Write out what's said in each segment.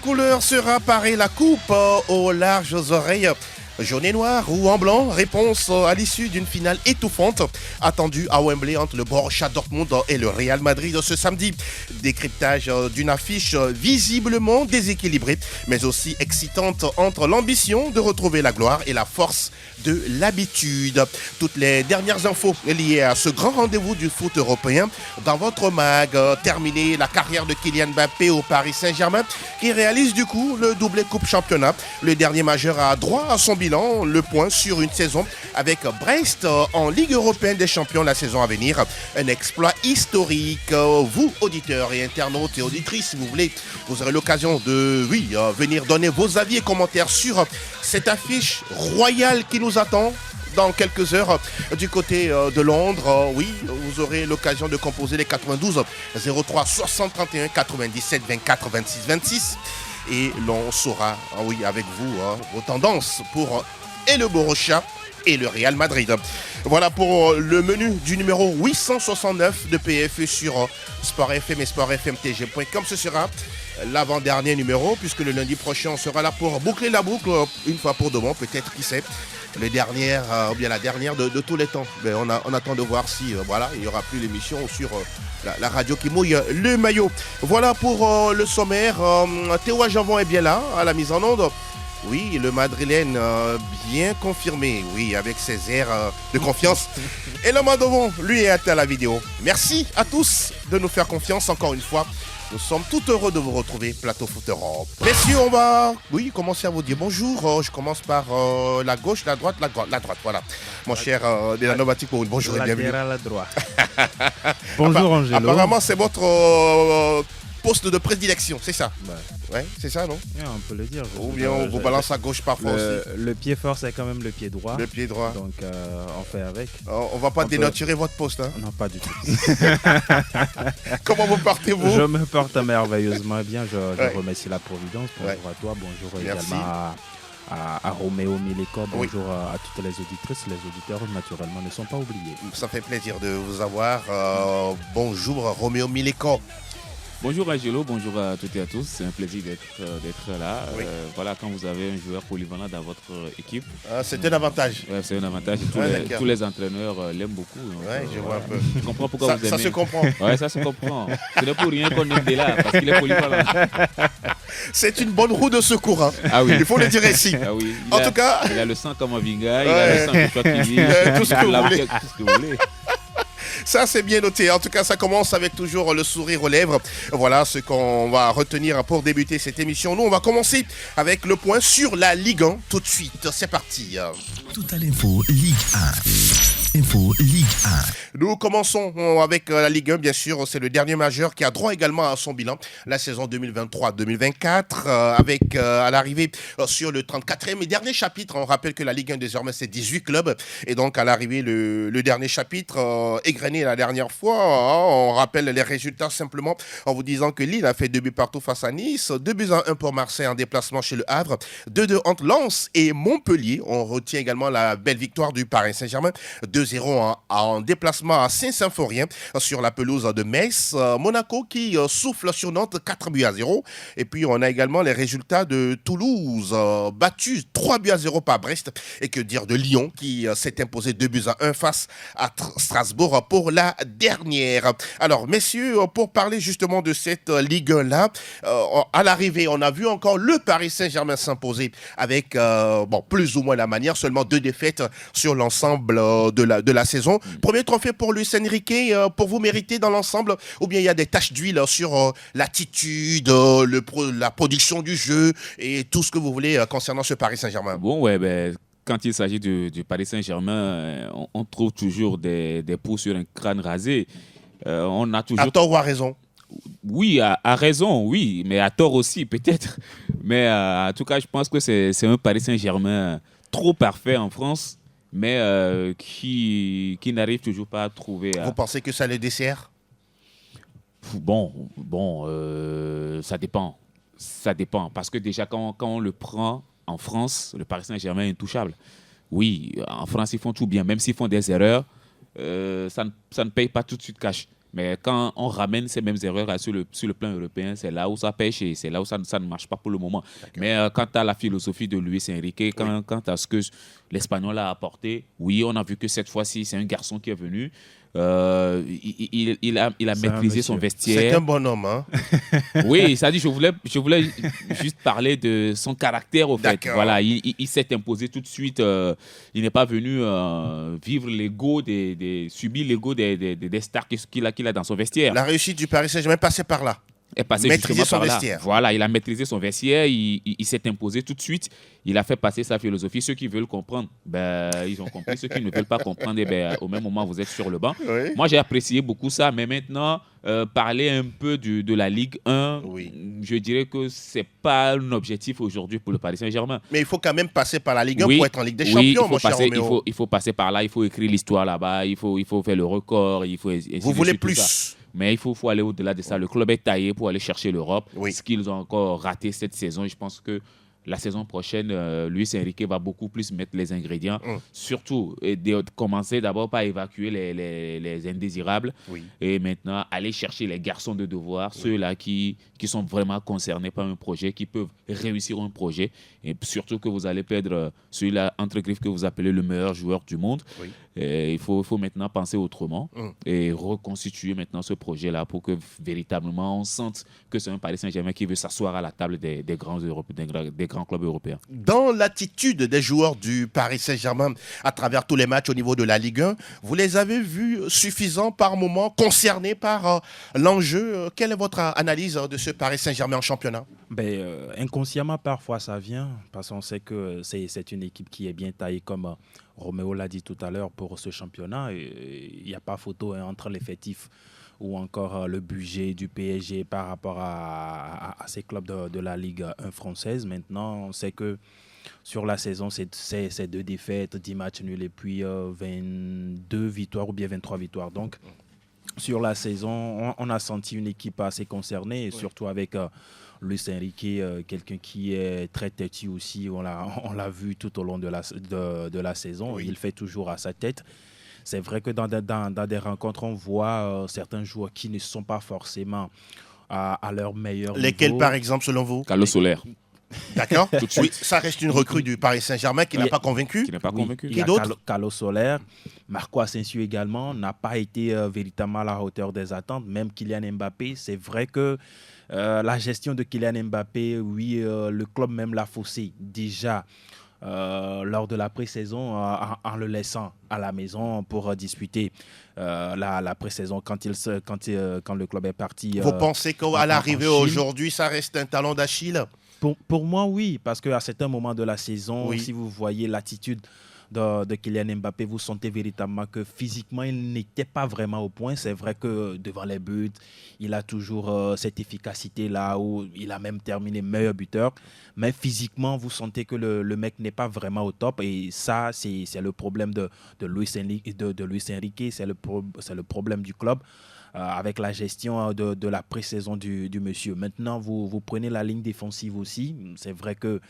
couleur sera parée la coupe aux larges oreilles? Jaune et noir ou en blanc? Réponse à l'issue d'une finale étouffante attendue à Wembley entre le Borussia Dortmund et le Real Madrid ce samedi. Décryptage d'une affiche visiblement déséquilibrée, mais aussi excitante entre l'ambition de retrouver la gloire et la force de l'habitude. Toutes les dernières infos liées à ce grand rendez-vous du foot européen dans votre mag. Terminé la carrière de Kylian Mbappé au Paris Saint-Germain, qui réalise du coup le doublé Coupe Championnat. Le dernier majeur a droit à son bilan, le point sur une saison avec Brest en Ligue européenne des champions la saison à venir. Un exploit historique. Vous, auditeurs et internautes et auditrices, si vous voulez, vous aurez l'occasion de venir donner vos avis et commentaires sur cette affiche royale qui nous attend dans quelques heures du côté de Londres. Oui, vous aurez l'occasion de composer les 92 03 60 31 97 24 26 26 et l'on saura, avec vous, vos tendances pour et le Borussia et le Real Madrid. Voilà pour le menu du numéro 869 de PFU sur Sport FM et sportfmtg.com. Ce sera l'avant-dernier numéro, puisque le lundi prochain, on sera là pour boucler la boucle, une fois pour de bon, peut-être, qui sait, la dernière de tous les temps. Mais on attend de voir si il n'y aura plus l'émission sur la radio qui mouille le maillot. Voilà pour le sommaire. Théo Javon est bien là, à la mise en onde. Oui, le Madrilène bien confirmé, avec ses airs de confiance. Et le Madovon, lui, est à la vidéo. Merci à tous de nous faire confiance encore une fois. Nous sommes tout heureux de vous retrouver, Plateau Foot Europe. Messieurs, on va commencer à vous dire bonjour. Je commence par la gauche, la droite, voilà. Mon cher Delano Batikoun, bonjour et bienvenue. Latéral à droite. Bonjour Angelo. Apparemment, c'est votre poste de prédilection, c'est ça? Ouais, c'est ça, non? Ouais, on peut le dire. Ou bien on vous balance à gauche parfois aussi. Le pied fort, c'est quand même le pied droit. Le pied droit. Donc, on fait avec. On va pas dénaturer votre poste, hein? Non, pas du tout. Comment vous portez-vous? Je me porte merveilleusement bien. Je remercie la Providence. Bonjour à toi. Bonjour également à Roméo Mileko. Bonjour à toutes les auditrices. Les auditeurs, naturellement, ne sont pas oubliés. Ça fait plaisir de vous avoir. Bonjour Roméo Mileko. Bonjour Angelo, bonjour à toutes et à tous. C'est un plaisir d'être là. Oui. Voilà, quand vous avez un joueur polyvalent dans votre équipe. C'est un avantage. Ouais, c'est un avantage. Tous les entraîneurs l'aiment beaucoup. Oui, je vois un peu. Je comprends pourquoi vous aimez. Ça se comprend. Oui, ça se comprend. Ce n'est pour rien qu'on aime Dela, parce qu'il est polyvalent. C'est une bonne roue de secours. Hein. Ah oui. Il faut le dire ici. Ah oui. Tout cas. Il a le sang comme Vinga, il a le sang de Chouakini. Tout ce que vous voulez. Ça, c'est bien noté. En tout cas, ça commence avec toujours le sourire aux lèvres. Voilà ce qu'on va retenir pour débuter cette émission. Nous, on va commencer avec le point sur la Ligue 1. Tout de suite, c'est parti. Tout à l'info Ligue 1. Info Ligue 1. Nous commençons avec la Ligue 1, bien sûr. C'est le dernier majeur qui a droit également à son bilan. La saison 2023-2024, avec à l'arrivée sur le 34e et dernier chapitre. On rappelle que la Ligue 1, désormais, c'est 18 clubs. Et donc, à l'arrivée, le dernier chapitre, égrené la dernière fois, on rappelle les résultats simplement en vous disant que Lille a fait 2 buts partout face à Nice, 2 buts à 1 pour Marseille en déplacement chez le Havre, 2-2 entre Lens et Montpellier. On retient également la belle victoire du Paris Saint-Germain, 2-0 en déplacement à Saint-Symphorien sur la pelouse de Metz. Monaco qui souffle sur Nantes 4-0. Et puis on a également les résultats de Toulouse, battu 3-0 par Brest. Et que dire de Lyon qui s'est imposé 2-1 face à Strasbourg pour la dernière. Alors messieurs, pour parler justement de cette Ligue 1-là, à l'arrivée, on a vu encore le Paris Saint-Germain s'imposer avec plus ou moins la manière, seulement 2 défaites sur l'ensemble de la saison. Premier trophée pour Luis Enrique, pour vous mériter dans l'ensemble, ou bien il y a des taches d'huile sur l'attitude, la production du jeu et tout ce que vous voulez concernant ce Paris Saint-Germain? Quand il s'agit du Paris Saint-Germain, on trouve toujours des poux sur un crâne rasé. On a toujours... À tort ou à raison? Oui, à raison, oui, mais à tort aussi, peut-être. Mais en tout cas, je pense que c'est un Paris Saint-Germain trop parfait en France, mais qui n'arrive toujours pas à trouver... Vous pensez que ça le dessert? Ça dépend. Ça dépend, parce que déjà, quand on le prend en France, le Paris Saint-Germain est intouchable. Oui, en France, ils font tout bien. Même s'ils font des erreurs, ça ne paye pas tout de suite cash. Mais quand on ramène ces mêmes erreurs sur le plan européen, c'est là où ça pêche et c'est là où ça ne marche pas pour le moment. Mais quant à la philosophie de Luis Enrique, quant à ce que l'Espagnol a apporté, oui, on a vu que cette fois-ci, c'est un garçon qui est venu. Il a maîtrisé son vestiaire. C'est un bon homme, hein? Oui, ça dit, je voulais juste parler de son caractère, au fait. Voilà, il s'est imposé tout de suite. Il n'est pas venu vivre l'ego subir l'ego des stars qu'il a dans son vestiaire. La réussite du Paris Saint-Germain passait par là. Est passé maîtriser son par vestiaire. Là. Voilà, il a maîtrisé son vestiaire, il s'est imposé tout de suite, il a fait passer sa philosophie. Ceux qui veulent comprendre, ils ont compris. Ceux qui ne veulent pas comprendre, au même moment, vous êtes sur le banc. Oui. Moi, j'ai apprécié beaucoup ça, mais maintenant, parler un peu de la Ligue 1, je dirais que ce n'est pas un objectif aujourd'hui pour le Paris Saint-Germain. Mais il faut quand même passer par la Ligue 1 pour être en Ligue des Champions, mon cher Roméo. Il faut passer par là, il faut écrire l'histoire là-bas, il faut faire le record. Vous voulez plus? Mais il faut aller au-delà de ça. Le club est taillé pour aller chercher l'Europe. Ce qu'ils ont encore raté cette saison, je pense que la saison prochaine, Luis Enrique va beaucoup plus mettre les ingrédients. Surtout, commencer d'abord par évacuer les indésirables. Et maintenant, aller chercher les garçons de devoir, ceux-là qui sont vraiment concernés par un projet, qui peuvent réussir un projet. Et surtout que vous allez perdre celui-là, entre griffes, que vous appelez le meilleur joueur du monde. Et il faut maintenant penser autrement et reconstituer maintenant ce projet-là pour que véritablement on sente que c'est un Paris Saint-Germain qui veut s'asseoir à la table des grands clubs européens. Dans l'attitude des joueurs du Paris Saint-Germain à travers tous les matchs au niveau de la Ligue 1, vous les avez vus suffisants par moment, concernés par l'enjeu. Quelle est votre analyse de ce Paris Saint-Germain en championnat? Inconsciemment, parfois ça vient, parce qu'on sait que c'est une équipe qui est bien taillée, comme Roméo l'a dit tout à l'heure, pour ce championnat. Il n'y a pas photo entre l'effectif ou encore le budget du PSG par rapport à ces clubs de la Ligue 1 française. Maintenant, on sait que sur la saison, c'est 2 défaites, 10 matchs nuls et puis 22 victoires ou bien 23 victoires. Donc, sur la saison, on a senti une équipe assez concernée, et surtout avec Luis Enrique, quelqu'un qui est très têtu aussi. On l'a vu tout au long de la saison. Il fait toujours à sa tête. C'est vrai que dans des rencontres, on voit certains joueurs qui ne sont pas forcément à leur meilleur niveau. Lesquels, par exemple, selon vous? Carlos Soler. D'accord. Oui, ça reste une recrue du Paris Saint-Germain qui n'a pas convaincu. Qui d'autre? Carlos Soler. Marco Asensio également n'a pas été véritablement à la hauteur des attentes. Même Kylian Mbappé, c'est vrai que la gestion de Kylian Mbappé, le club même l'a faussé déjà lors de la pré-saison en le laissant à la maison pour disputer la pré-saison quand le club est parti. Vous pensez qu'à l'arrivée aujourd'hui, ça reste un talon d'Achille? Pour moi, oui, parce qu'à certains moments de la saison, si vous voyez l'attitude de Kylian Mbappé, vous sentez véritablement que physiquement, il n'était pas vraiment au point. C'est vrai que devant les buts, il a toujours cette efficacité-là où il a même terminé meilleur buteur. Mais physiquement, vous sentez que le mec n'est pas vraiment au top. Et ça, c'est le problème de Luis Enrique, c'est le problème du club. Avec la gestion de la pré-saison du monsieur. Maintenant, vous prenez la ligne défensive aussi. C'est vrai que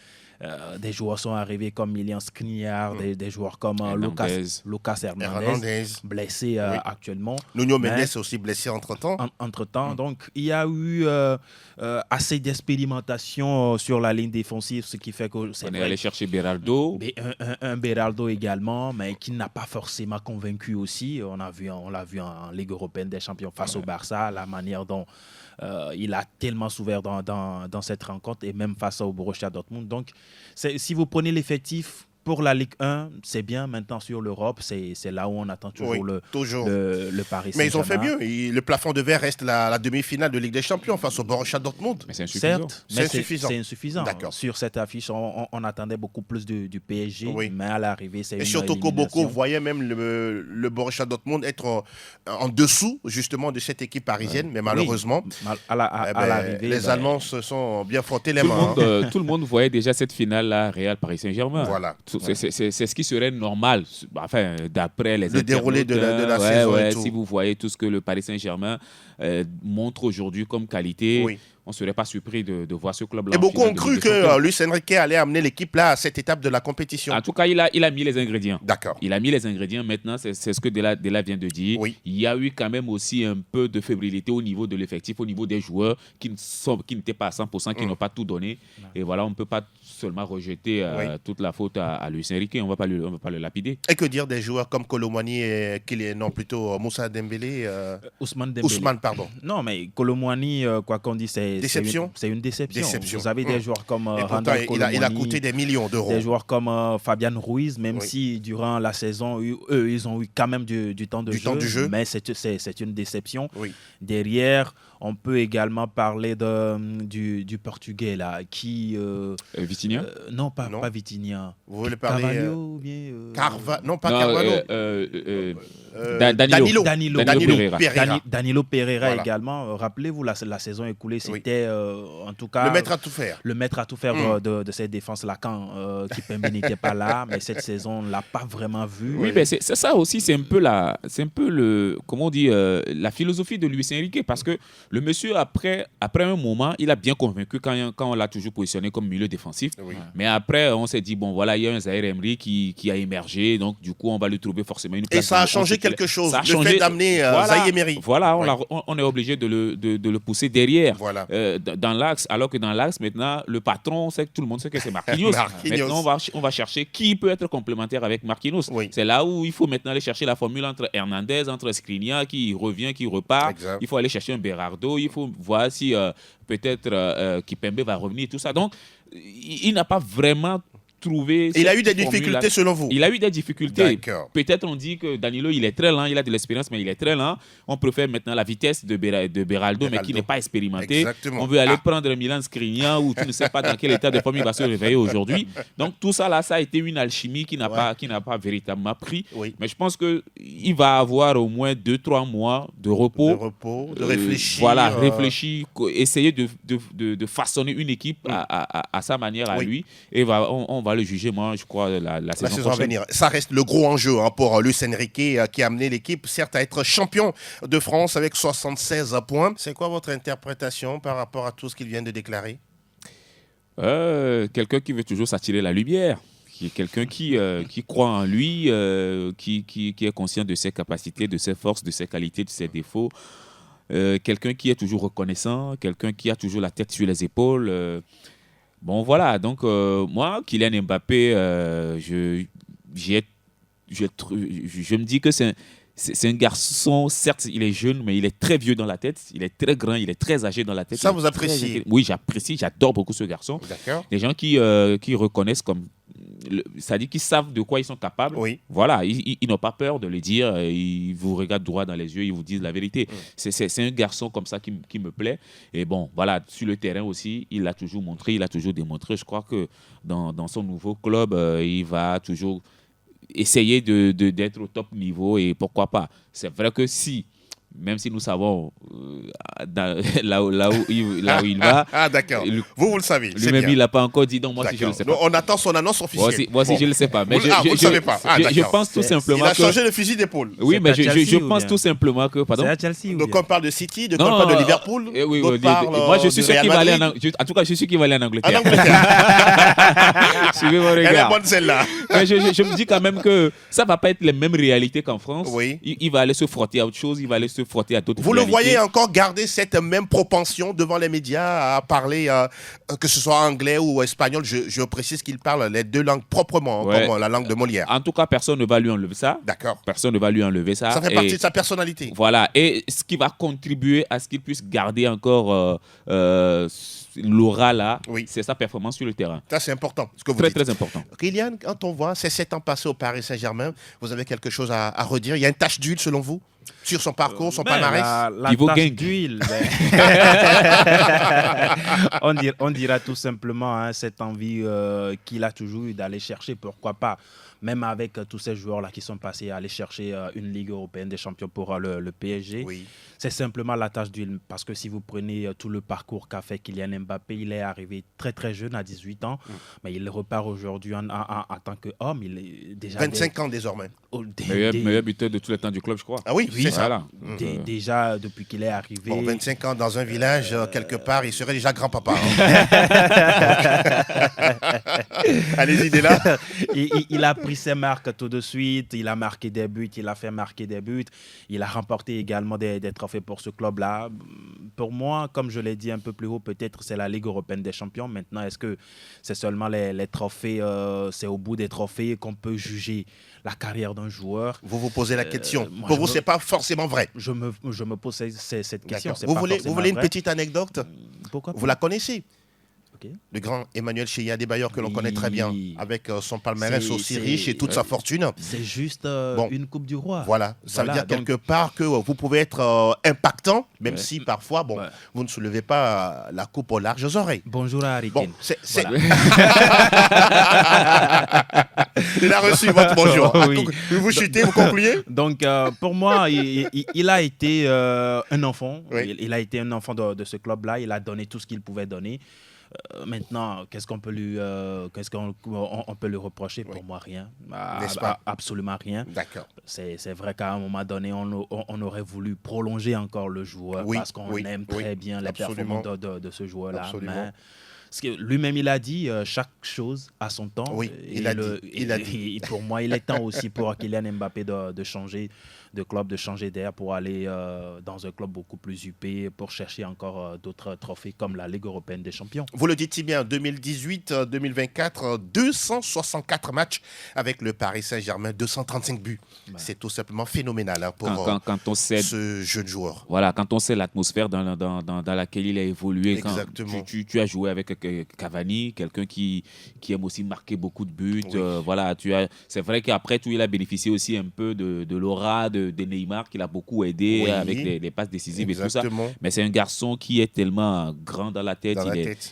des joueurs sont arrivés comme Milian Skriniar, des joueurs comme Lucas Hernandez, blessé actuellement. Nuno Mendes est aussi blessé entre-temps. Donc, il y a eu assez d'expérimentation sur la ligne défensive, ce qui fait que on est allé chercher Beraldo. Un Beraldo également, mais qui n'a pas forcément convaincu aussi. On l'a vu en Ligue européenne des champions face au Barça, la manière dont il a tellement souffert dans cette rencontre, et même face au Borussia Dortmund. Donc, si vous prenez l'effectif pour la Ligue 1, c'est bien. Maintenant, sur l'Europe, c'est là où on attend toujours le Paris Saint-Germain. Mais ils ont fait mieux. Le plafond de verre reste la demi-finale de Ligue des Champions face au Borussia Dortmund. Mais c'est insuffisant. Certes, c'est insuffisant. Sur cette affiche, on attendait beaucoup plus du PSG, mais à l'arrivée, c'est une surtout que beaucoup voyaient même le Borussia Dortmund être en dessous, justement, de cette équipe parisienne. Mais malheureusement, à l'arrivée, les Allemands se sont bien frottés les mains. Tout le monde voyait déjà cette finale-là, Real-Paris Saint-Germain. Voilà. C'est ce qui serait normal, enfin, d'après les le déroulé de la saison et tout. Si vous voyez tout ce que le Paris Saint-Germain montre aujourd'hui comme qualité, on serait pas surpris de voir ce club-là. Et en beaucoup finale ont de cru Ligue des que Champions. Luis Enrique allait amener l'équipe là à cette étape de la compétition. En tout cas, il a mis les ingrédients. D'accord. Il a mis les ingrédients. Maintenant, c'est ce que Dela vient de dire. Oui. Il y a eu quand même aussi un peu de fébrilité au niveau de l'effectif, au niveau des joueurs qui n'étaient pas à 100%, qui n'ont pas tout donné. Et voilà, on ne peut pas seulement rejeter toute la faute à Luis Enrique. On ne va pas le lapider. Et que dire des joueurs comme Colomwani et plutôt Moussa Dembélé Ousmane Dembélé. Ousmane, pardon. Non, mais Colomwani, quoi qu'on dise, Déception. c'est une déception. Déception. Vous avez des joueurs comme Et pourtant, Randal Colomwani, il a coûté des millions d'euros. des joueurs comme Fabian Ruiz, même Oui. si durant la saison, eux, ils ont eu quand même du temps de jeu, mais c'est une déception. Oui. Derrière, on peut également parler du Portugais, là, qui... Vitinha non, pas Vitinha. Vous voulez parler Carvalho ou bien... Non, pas Non, Carvalho. Danilo. Danilo Pereira. Danilo Pereira Voilà. également. Rappelez-vous, la saison écoulée, Oui. c'était en tout cas Le maître à tout faire. le maître à tout faire de cette défense-là quand Kipembe n'était pas là. Mais cette saison, on ne l'a pas vraiment vu. Oui, mais c'est ça aussi, c'est un peu comment on dit, la philosophie de Luis Enrique, parce que le monsieur, après un moment, il a bien convaincu quand on l'a toujours positionné comme milieu défensif. Oui. Mais après, on s'est dit, bon, voilà, il y a un Zahir Emery qui a émergé, donc du coup, on va lui trouver forcément une place. Et ça a dans le changé 11 quelque chose, Ça a le changé. fait d'amener Zahir Emery. Voilà, Ouais. on est obligé de le pousser derrière. Voilà. Dans l'axe, alors que dans l'axe, maintenant, le patron, tout le monde sait que c'est Marquinhos. Marquinhos. Maintenant, on va chercher qui peut être complémentaire avec Marquinhos. Oui. C'est là où il faut maintenant aller chercher la formule entre Hernandez, entre Skriniar qui revient, qui repart. Exact. Il faut aller chercher un Berardo. Il faut voir si peut-être Kipembe va revenir, tout ça. Donc, il n'a pas vraiment trouvé. Il a eu cette des formule-là. difficultés selon vous. Il a eu des difficultés. D'accord. Peut-être on dit que Danilo, il est très lent, il a de l'expérience, mais il est très lent. On préfère maintenant la vitesse de Beraldo, mais qui n'est pas expérimenté. Exactement. On veut aller prendre Milan Skriniar où tu ne sais pas dans quel état de forme il va se réveiller aujourd'hui. Donc tout ça là, ça a été une alchimie qui n'a pas véritablement pris. Oui. Mais je pense qu'il va avoir au moins 2-3 mois de repos. De réfléchir. Voilà, réfléchir, essayer de façonner une équipe à sa manière, à Oui. lui. Et on va le juger, moi, je crois, la La saison saison à prochaine. venir. Ça reste le gros enjeu pour Luis Enrique qui a amené l'équipe, certes, à être champion de France avec 76 points. C'est quoi votre interprétation par rapport à tout ce qu'il vient de déclarer? Quelqu'un qui veut toujours s'attirer la lumière. Quelqu'un qui croit en lui, qui est conscient de ses capacités, de ses forces, de ses qualités, de ses défauts. Quelqu'un qui est toujours reconnaissant, quelqu'un qui a toujours la tête sur les épaules. Bon, voilà. Donc, moi, Kylian Mbappé, je me dis que c'est un garçon, certes, il est jeune, mais il est très vieux dans la tête. Il est très grand, il est très âgé dans la tête. Ça, vous appréciez? Oui, j'apprécie, j'adore beaucoup ce garçon. D'accord. Des gens qui reconnaissent comme... C'est-à-dire qu'ils savent de quoi ils sont capables. Oui. Voilà, ils n'ont pas peur de le dire. Ils vous regardent droit dans les yeux, ils vous disent la vérité. C'est un garçon comme ça qui me plaît. Et bon, voilà, sur le terrain aussi, il l'a toujours montré, il a toujours démontré. Je crois que dans son nouveau club, il va toujours essayer d'être au top niveau. Et pourquoi pas. C'est vrai que même si nous savons là où il va. Ah, d'accord. Vous le savez. c'est Lui-même, bien. il n'a pas encore dit. Non, moi, si je ne le sais pas. On attend son annonce officielle. Moi aussi, Bon. je ne le sais pas. Mais Vous ne le savez pas. Ah, je d'accord. pense tout Il simplement a que... changé le fusil d'épaule. Oui, C'est mais à Chelsea je ou pense bien tout simplement que... Pardon. C'est à Chelsea ou Donc bien on parle de City, donc on parle de Liverpool. Oui, d'autres parlent, moi, je suis du sûr Real qu'il va aller Madrid. en tout cas, je suis sûr qu'il va aller en En Angleterre. Angleterre. Suivez mon Elle est regard. bonne celle-là. Mais je me dis quand même que ça ne va pas être les mêmes réalités qu'en France. Oui. Il va aller se frotter à autre chose, il va aller se frotter à d'autres Vous le réalités. voyez encore garder cette même propension devant les médias à parler, que ce soit anglais ou espagnol. Je précise qu'il parle les deux langues proprement, Ouais. comme la langue de Molière. En tout cas, personne ne va lui enlever ça. D'accord. Personne ne va lui enlever ça. Ça fait Et partie de sa personnalité. Voilà. Et ce qui va contribuer à ce qu'il puisse garder encore l'aura là, Oui. c'est sa performance sur le terrain. Ça, c'est important, ce que vous Très, dites. très important. Kylian, quand on voit ces 7 ans passés au Paris Saint-Germain, vous avez quelque chose à redire? Il y a une tache d'huile, selon vous, sur son parcours, son palmarès? La Pivot tache gang. d'huile, on dira tout simplement cette envie qu'il a toujours eu d'aller chercher, pourquoi pas. même avec tous ces joueurs-là qui sont passés à aller chercher une Ligue européenne des champions pour le PSG. Oui. C'est simplement la tâche d'huile. Parce que si vous prenez tout le parcours qu'a fait Kylian Mbappé, il est arrivé très très jeune, à 18 ans. Mais il repart aujourd'hui en tant qu'homme. Il est déjà 25 ans désormais. Meilleur buteur de tous les temps du club, je crois. Ah oui, c'est ça. Voilà. Déjà, depuis qu'il est arrivé. Bon, 25 ans dans un village, quelque part, il serait déjà grand-papa. Allez-y, Dela. Il a pris ses marques tout de suite. Il a marqué des buts. Il a fait marquer des buts. Il a remporté également des trophées pour ce club-là. Pour moi, comme je l'ai dit un peu plus haut, peut-être c'est la Ligue européenne des champions. Maintenant, est-ce que c'est seulement les trophées, c'est au bout des trophées qu'on peut juger la carrière d'un joueur? Vous vous posez la question. Moi, Pour vous, c'est pas forcément vrai. Je me pose cette question. Vous voulez une petite anecdote? Pourquoi Vous la connaissez? Okay. Le grand Emmanuel Cheye Adebayor que l'on connaît très bien, avec son palmarès aussi riche et toute sa fortune. C'est juste une Coupe du Roi. Voilà, ça veut dire quelque part que vous pouvez être impactant, même si parfois, vous ne soulevez pas la coupe aux larges oreilles. Bonjour à Harry Kane. Voilà. Il a reçu votre bonjour. Oui. Vous chutez, vous concluez. Donc, pour moi, il a été un enfant. Oui. Il a été un enfant de ce club-là. Il a donné tout ce qu'il pouvait donner. Maintenant, qu'est-ce qu'on peut lui reprocher? Pour moi, rien. N'est-ce pas? Absolument rien. D'accord. C'est vrai qu'à un moment donné, on aurait voulu prolonger encore le joueur parce qu'on aime très bien les performances de ce joueur-là. Mais lui-même, il a dit chaque chose a son temps. Oui, il a dit. Pour moi, il est temps aussi pour Kylian Mbappé de changer de club, de changer d'air pour aller dans un club beaucoup plus huppé, pour chercher encore d'autres trophées comme la Ligue européenne des champions. Vous le dites si bien, 2018-2024, 264 matchs avec le Paris Saint-Germain, 235 buts. C'est tout simplement phénoménal pour quand on sait, ce jeune joueur. Voilà, quand on sait l'atmosphère dans laquelle il a évolué. Exactement. Quand tu as joué avec Cavani, quelqu'un qui aime aussi marquer beaucoup de buts. Oui. C'est vrai qu'après tout, il a bénéficié aussi un peu de l'aura de Neymar, qui l'a beaucoup aidé avec les passes décisives. Exactement. Et tout ça. Mais c'est un garçon qui est tellement grand dans la tête.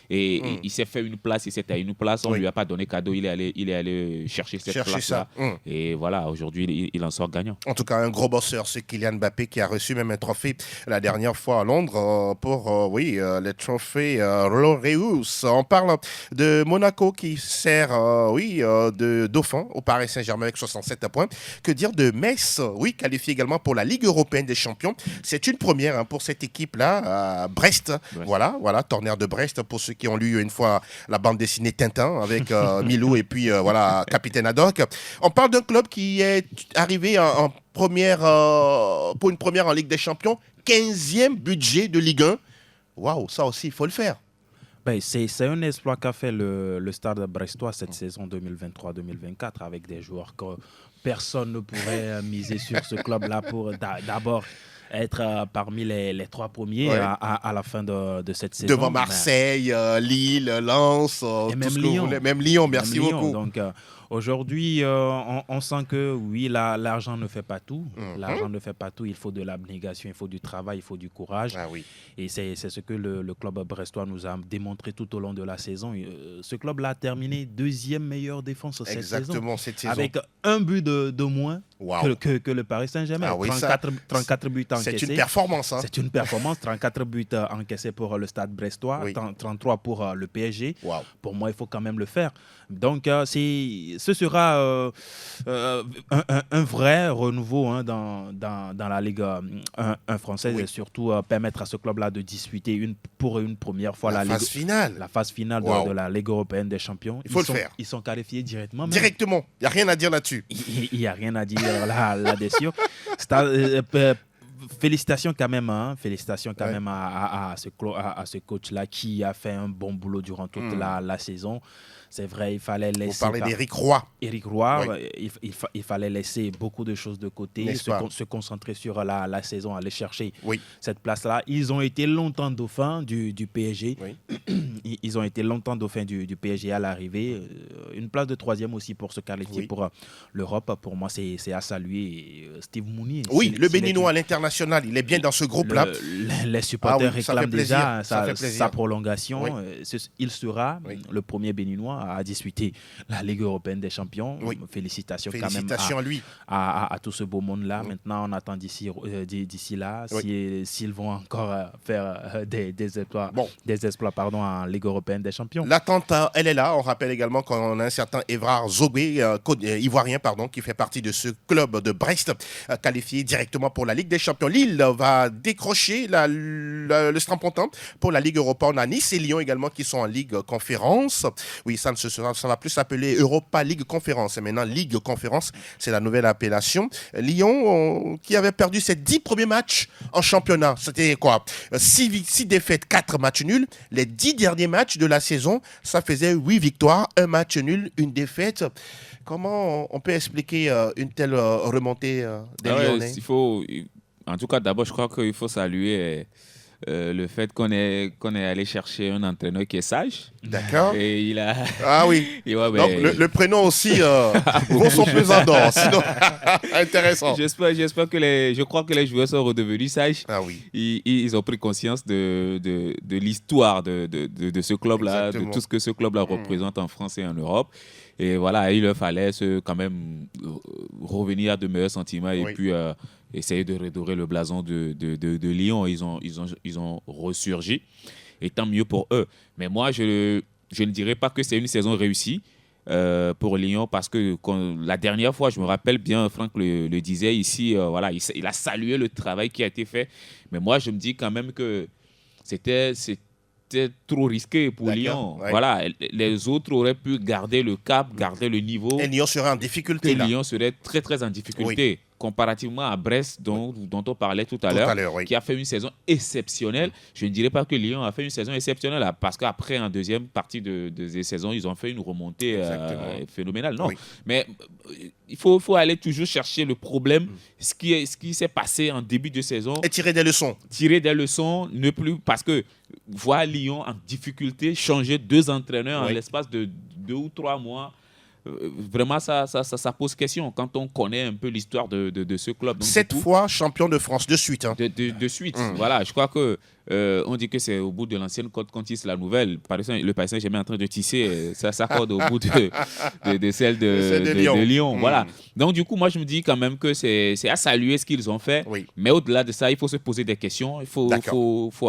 Il s'est fait une place, il s'est taillé une place. On ne lui a pas donné cadeau. Il est allé chercher cette place-là. Et voilà, aujourd'hui, il en sort gagnant. En tout cas, un gros bosseur, c'est Kylian Mbappé qui a reçu même un trophée la dernière fois à Londres pour le trophée Laureus. On parle de Monaco qui sert de dauphin au Paris Saint-Germain avec 67 points. Que dire de Metz, qualifié également pour la Ligue européenne des champions. C'est une première pour cette équipe-là, Brest. Voilà, Torneur de Brest pour ceux qui ont lu une fois la bande dessinée Tintin avec Milou et puis Capitaine Haddock. On parle d'un club qui est arrivé en première, pour une première en Ligue des champions, 15e budget de Ligue 1. Waouh, ça aussi, il faut le faire. C'est un exploit qu'a fait le Stade brestois cette saison 2023-2024 avec des joueurs que personne ne pourrait miser sur ce club-là pour d'abord être parmi les trois premiers à la fin de cette saison. Devant Marseille, Lille, Lens, et même Lyon. Même Lyon, merci beaucoup. Donc, aujourd'hui, on sent que oui, l'argent ne fait pas tout. L'argent ne fait pas tout. Il faut de l'abnégation, il faut du travail, il faut du courage. Et c'est ce que le club brestois nous a démontré tout au long de la saison. Ce club-là a terminé deuxième meilleure défense cette saison. Cette saison. Avec un but de moins que le Paris Saint-Germain. 34 buts encaissés. C'est une performance. C'est une performance. 34 buts encaissés pour le Stade brestois, 33 pour le PSG. Pour moi, il faut quand même le faire. Donc, ce sera un vrai renouveau dans la Ligue 1 française et surtout permettre à ce club-là de disputer pour une première fois la phase finale de la Ligue européenne des champions. Il faut le faire. Ils sont qualifiés directement. Directement. Il n'y a rien à dire là-dessus. Il n'y a rien à dire là-dessus. Félicitations quand même, même à ce coach-là qui a fait un bon boulot durant toute la saison. C'est vrai, il fallait laisser... Vous parlez d'Éric Roy. Éric Roy, il fallait laisser beaucoup de choses de côté, se concentrer sur la saison, aller chercher cette place-là. Ils ont été longtemps dauphins du PSG. Ils ont été longtemps dauphins du PSG à l'arrivée. Une place de troisième aussi pour se qualifier pour l'Europe. Pour moi, c'est à saluer. Steve Mounier. Le Béninois à l'international. international, il est bien dans ce groupe-là. Les supporters oui, ça réclament fait plaisir, déjà ça fait plaisir. sa prolongation. Oui. Il sera Oui. le premier Béninois à disputer la Ligue européenne des champions. Oui. Félicitations quand Félicitations même à lui. à tout ce beau monde-là. Oui. Maintenant, on attend d'ici là Oui. s'ils vont encore faire des exploits, Bon. en Ligue européenne des champions. L'attente, elle est là. On rappelle également qu'on a un certain Évrard Zobé, ivoirien, qui fait partie de ce club de Brest, qualifié directement pour la Ligue des Champions. Lille va décrocher le strapontin pour la Ligue Europa. On a Nice et Lyon également qui sont en Ligue Conférence. Oui, ça va plus s'appeler Europa Ligue Conférence. Et maintenant, Ligue Conférence, c'est la nouvelle appellation. Lyon, qui avait perdu ses 10 premiers matchs en championnat. C'était quoi 6 défaites, 4 matchs nuls. Les 10 derniers matchs de la saison, ça faisait 8 victoires, 1 match nul, 1 défaite. Comment on peut expliquer une telle remontée des Lyonnais? En tout cas, d'abord, je crois qu'il faut saluer le fait qu'on est allé chercher un entraîneur qui est sage. D'accord. Et il a... Ah oui. Et ouais, donc le prénom aussi vaut son pesant d'or. Sinon, intéressant. Je crois que les joueurs sont redevenus sages. Ah oui. Ils ont pris conscience de l'histoire de ce club-là, Exactement. de tout ce que ce club-là représente en France et en Europe. Et voilà, il leur fallait quand même revenir à de meilleurs sentiments et puis essayer de redorer le blason de Lyon. Ils ont ressurgi. Et tant mieux pour eux. Mais moi, je ne dirais pas que c'est une saison réussie pour Lyon parce que la dernière fois, je me rappelle bien, Franck le disait ici, il a salué le travail qui a été fait. Mais moi, je me dis quand même que c'était trop risqué pour Lyon. Ouais. Voilà, les autres auraient pu garder le cap, garder le niveau. Et Lyon serait en difficulté. Et Lyon serait très, très en difficulté. Comparativement à Brest, dont on parlait tout à l'heure, qui a fait une saison exceptionnelle. Je ne dirais pas que Lyon a fait une saison exceptionnelle, parce qu'après, en deuxième partie de saison, ils ont fait une remontée phénoménale. Non, mais il faut aller toujours chercher le problème, ce qui s'est passé en début de saison. Et tirer des leçons. Ne plus, parce que voir Lyon en difficulté, changer 2 entraîneurs en l'espace de 2 ou 3 mois, vraiment, ça pose question quand on connaît un peu l'histoire de ce club. Donc, 7 fois champion de France de suite. Hein. De suite. Voilà, je crois que on dit que c'est au bout de l'ancienne corde qu'on tisse la nouvelle. Le Paris Saint-Germain est en train de tisser sa corde au bout de celle de Lyon. Voilà. Donc, du coup, moi, je me dis quand même que c'est à saluer ce qu'ils ont fait. Oui. Mais au-delà de ça, il faut se poser des questions. Il faut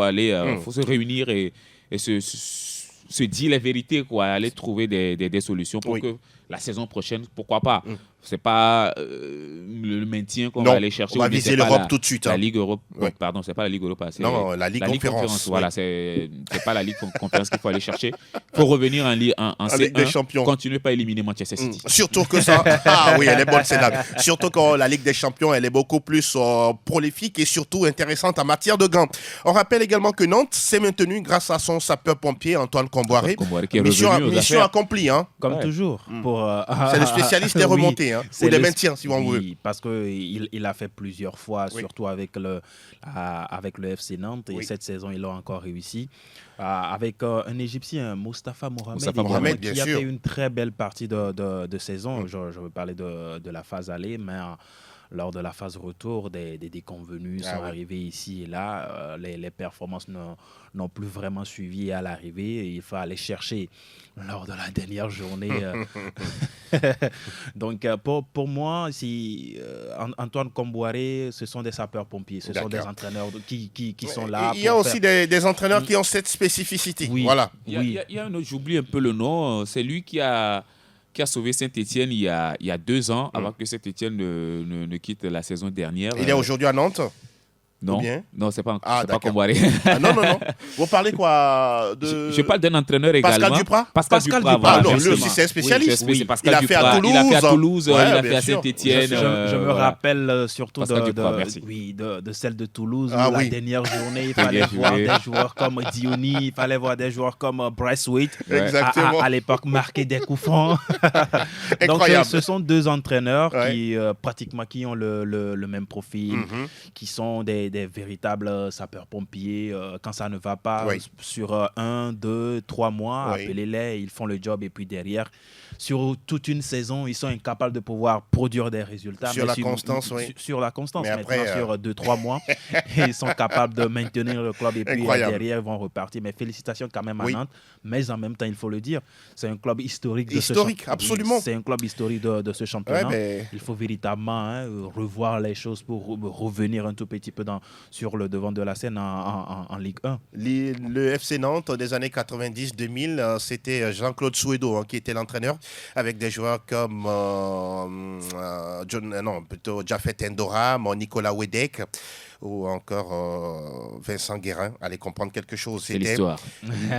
aller, faut se réunir et se dire la vérité, aller trouver des solutions pour que la saison prochaine, pourquoi pas. C'est pas le maintien qu'on va aller chercher. On va viser l'Europe tout de suite. La Ligue Europe. Pardon, c'est pas la Ligue Europa. C'est la Ligue Conférence. Voilà, c'est pas la Ligue Conférence qu'il faut aller chercher. Il faut revenir en Ligue des Champions. Continuez pas à éliminer Manchester City. Surtout que ça. Ah oui, elle est bonne celle-là. Surtout que la Ligue des Champions, elle est beaucoup plus prolifique et surtout intéressante en matière de gants. On rappelle également que Nantes s'est maintenue grâce à son sapeur-pompier Antoine Comboiré. Qui est mission accomplie. Hein. Comme toujours. C'est le spécialiste des remontées, ou des maintiens, si on veut. Parce qu'il a fait plusieurs fois, surtout avec le FC Nantes. Et cette saison, il a encore réussi. Avec un Égyptien, Moustapha Mohamed, qui a fait une très belle partie de saison. Je veux parler de la phase aller, mais lors de la phase retour, des déconvenus sont arrivés ici et là. Les performances n'ont plus vraiment suivi à l'arrivée. Il faut aller chercher lors de la dernière journée. Donc, pour moi, Antoine Comboiré, ce sont des sapeurs-pompiers. Ce sont des entraîneurs qui sont là. Il y a aussi des entraîneurs qui ont cette spécificité. Oui. Voilà. Il y a un autre, j'oublie un peu le nom. C'est lui qui a sauvé Saint-Etienne il y a 2 ans, avant que Saint-Etienne ne quitte la saison dernière. Il est aujourd'hui à Nantes? Non, c'est pas Comboiré. Non. Vous parlez quoi Je parle d'un entraîneur également. Pascal Duprat. Non, lui aussi, c'est un spécialiste. Oui, il a fait à Toulouse, il a fait à Saint-Etienne. Je me rappelle surtout de celle de Toulouse, où la dernière journée, il fallait voir des joueurs comme Diony, il fallait voir des joueurs comme Braithwaite, à l'époque, marquer des coups francs. Donc, ce sont 2 entraîneurs qui ont le même profil, qui sont des des véritables sapeurs-pompiers. Quand ça ne va pas, Oui. sur 1, 2, 3 mois, Oui. appelez-les, ils font le job. Et puis derrière, sur toute une saison, ils sont incapables de pouvoir produire des résultats. Sur Mais la constance, oui. Sur la constance. Mais après, Maintenant, sur 2-3 mois, ils sont capables de maintenir le club. Et puis Incroyable. derrière, ils vont repartir. Mais félicitations quand même à Oui. Nantes. Mais en même temps, il faut le dire, c'est un club historique. Historique, absolument. C'est un club historique de ce championnat. Ouais, mais- Il faut véritablement revoir les choses pour revenir un tout petit peu sur le devant de la scène en Ligue 1. Le FC Nantes des années 90-2000, c'était Jean-Claude Souedo qui était l'entraîneur, avec des joueurs comme Jafet Endoram, Nicolas Wedek ou encore Vincent Guérin. Allez comprendre quelque chose. C'est l'histoire.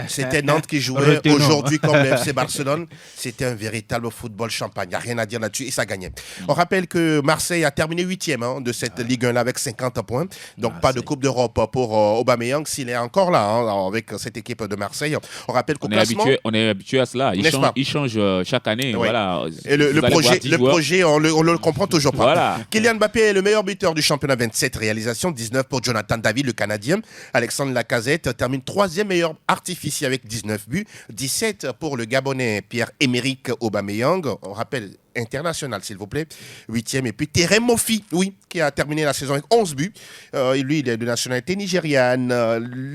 C'était Nantes qui jouait Retenons. aujourd'hui comme le FC Barcelone. C'était un véritable football champagne. Il n'y a rien à dire là-dessus et ça gagnait. On rappelle que Marseille a terminé 8e de cette Ligue 1 avec 50 points. Donc pas de Marseille. Coupe d'Europe pour Aubameyang s'il est encore là avec cette équipe de Marseille. On rappelle qu'au classement... On est habitué à cela. N'est-ce pas? Il change chaque année. Oui. Voilà. Et le Vous allez voir 10 joueurs. projet, on le comprend toujours pas. Voilà. Kylian Mbappé est le meilleur buteur du championnat, 27 réalisations, 19 pour Jonathan David, le Canadien. Alexandre Lacazette termine 3e meilleur artificier avec 19 buts, 17 pour le Gabonais Pierre-Emerick Aubameyang. On rappelle international, s'il vous plaît. 8e. Et puis Terem Moffi, oui, qui a terminé la saison avec 11 buts. Lui, il est de nationalité nigériane.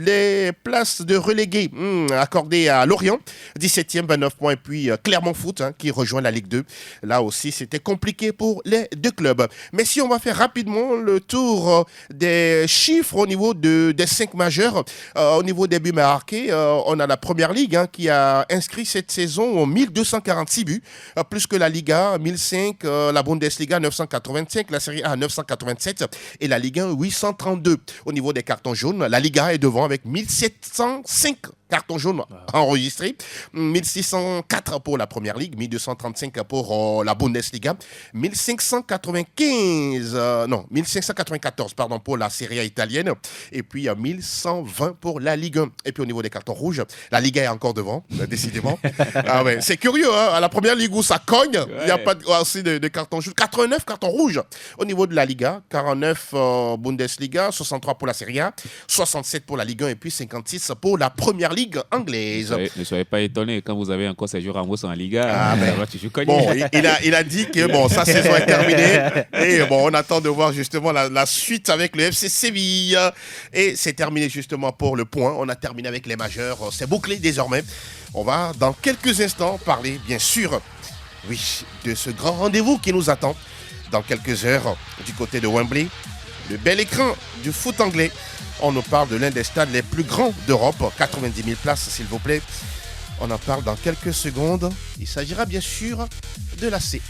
Les places de relégués accordées à Lorient, 17e, 29 points. Et puis Clermont Foot, qui rejoint la Ligue 2. Là aussi, c'était compliqué pour les deux clubs. Mais si on va faire rapidement le tour des chiffres au niveau des 5 majeurs, au niveau des buts marqués, on a la Première Ligue qui a inscrit cette saison 1246 buts, plus que la Liga 1005, la Bundesliga 985, la Serie A 987 et la Ligue 1 832. Au niveau des cartons jaunes, la Liga est devant avec 1705 cartons jaunes enregistrés, 1604 pour la Première Ligue, 1235 pour la Bundesliga, 1594 pour la Serie A italienne et puis 1120 pour la Ligue 1. Et puis au niveau des cartons rouges, la Liga est encore devant, décidément. Ah ouais, c'est curieux, à la Première Ligue où ça cogne, il n'y a pas aussi de cartons jaunes. 89 cartons rouges au niveau de la Liga, 49 Bundesliga, 63 pour la Serie A, 67 pour la Ligue 1 et puis 56 pour la Première Ligue anglaise. Ne soyez pas étonnés quand vous avez encore Sergio Ramos en Liga. Ah, mais- Tu connais. Bon, il a dit que sa saison est terminée et on attend de voir justement la suite avec le FC Séville et c'est terminé justement pour le point. On a terminé avec les majeurs, c'est bouclé désormais. On va dans quelques instants parler bien sûr, oui, de ce grand rendez-vous qui nous attend dans quelques heures du côté de Wembley, le bel écran du foot anglais. On nous parle de l'un des stades les plus grands d'Europe, 90 000 places s'il vous plaît. On en parle dans quelques secondes. Il s'agira bien sûr de la C1.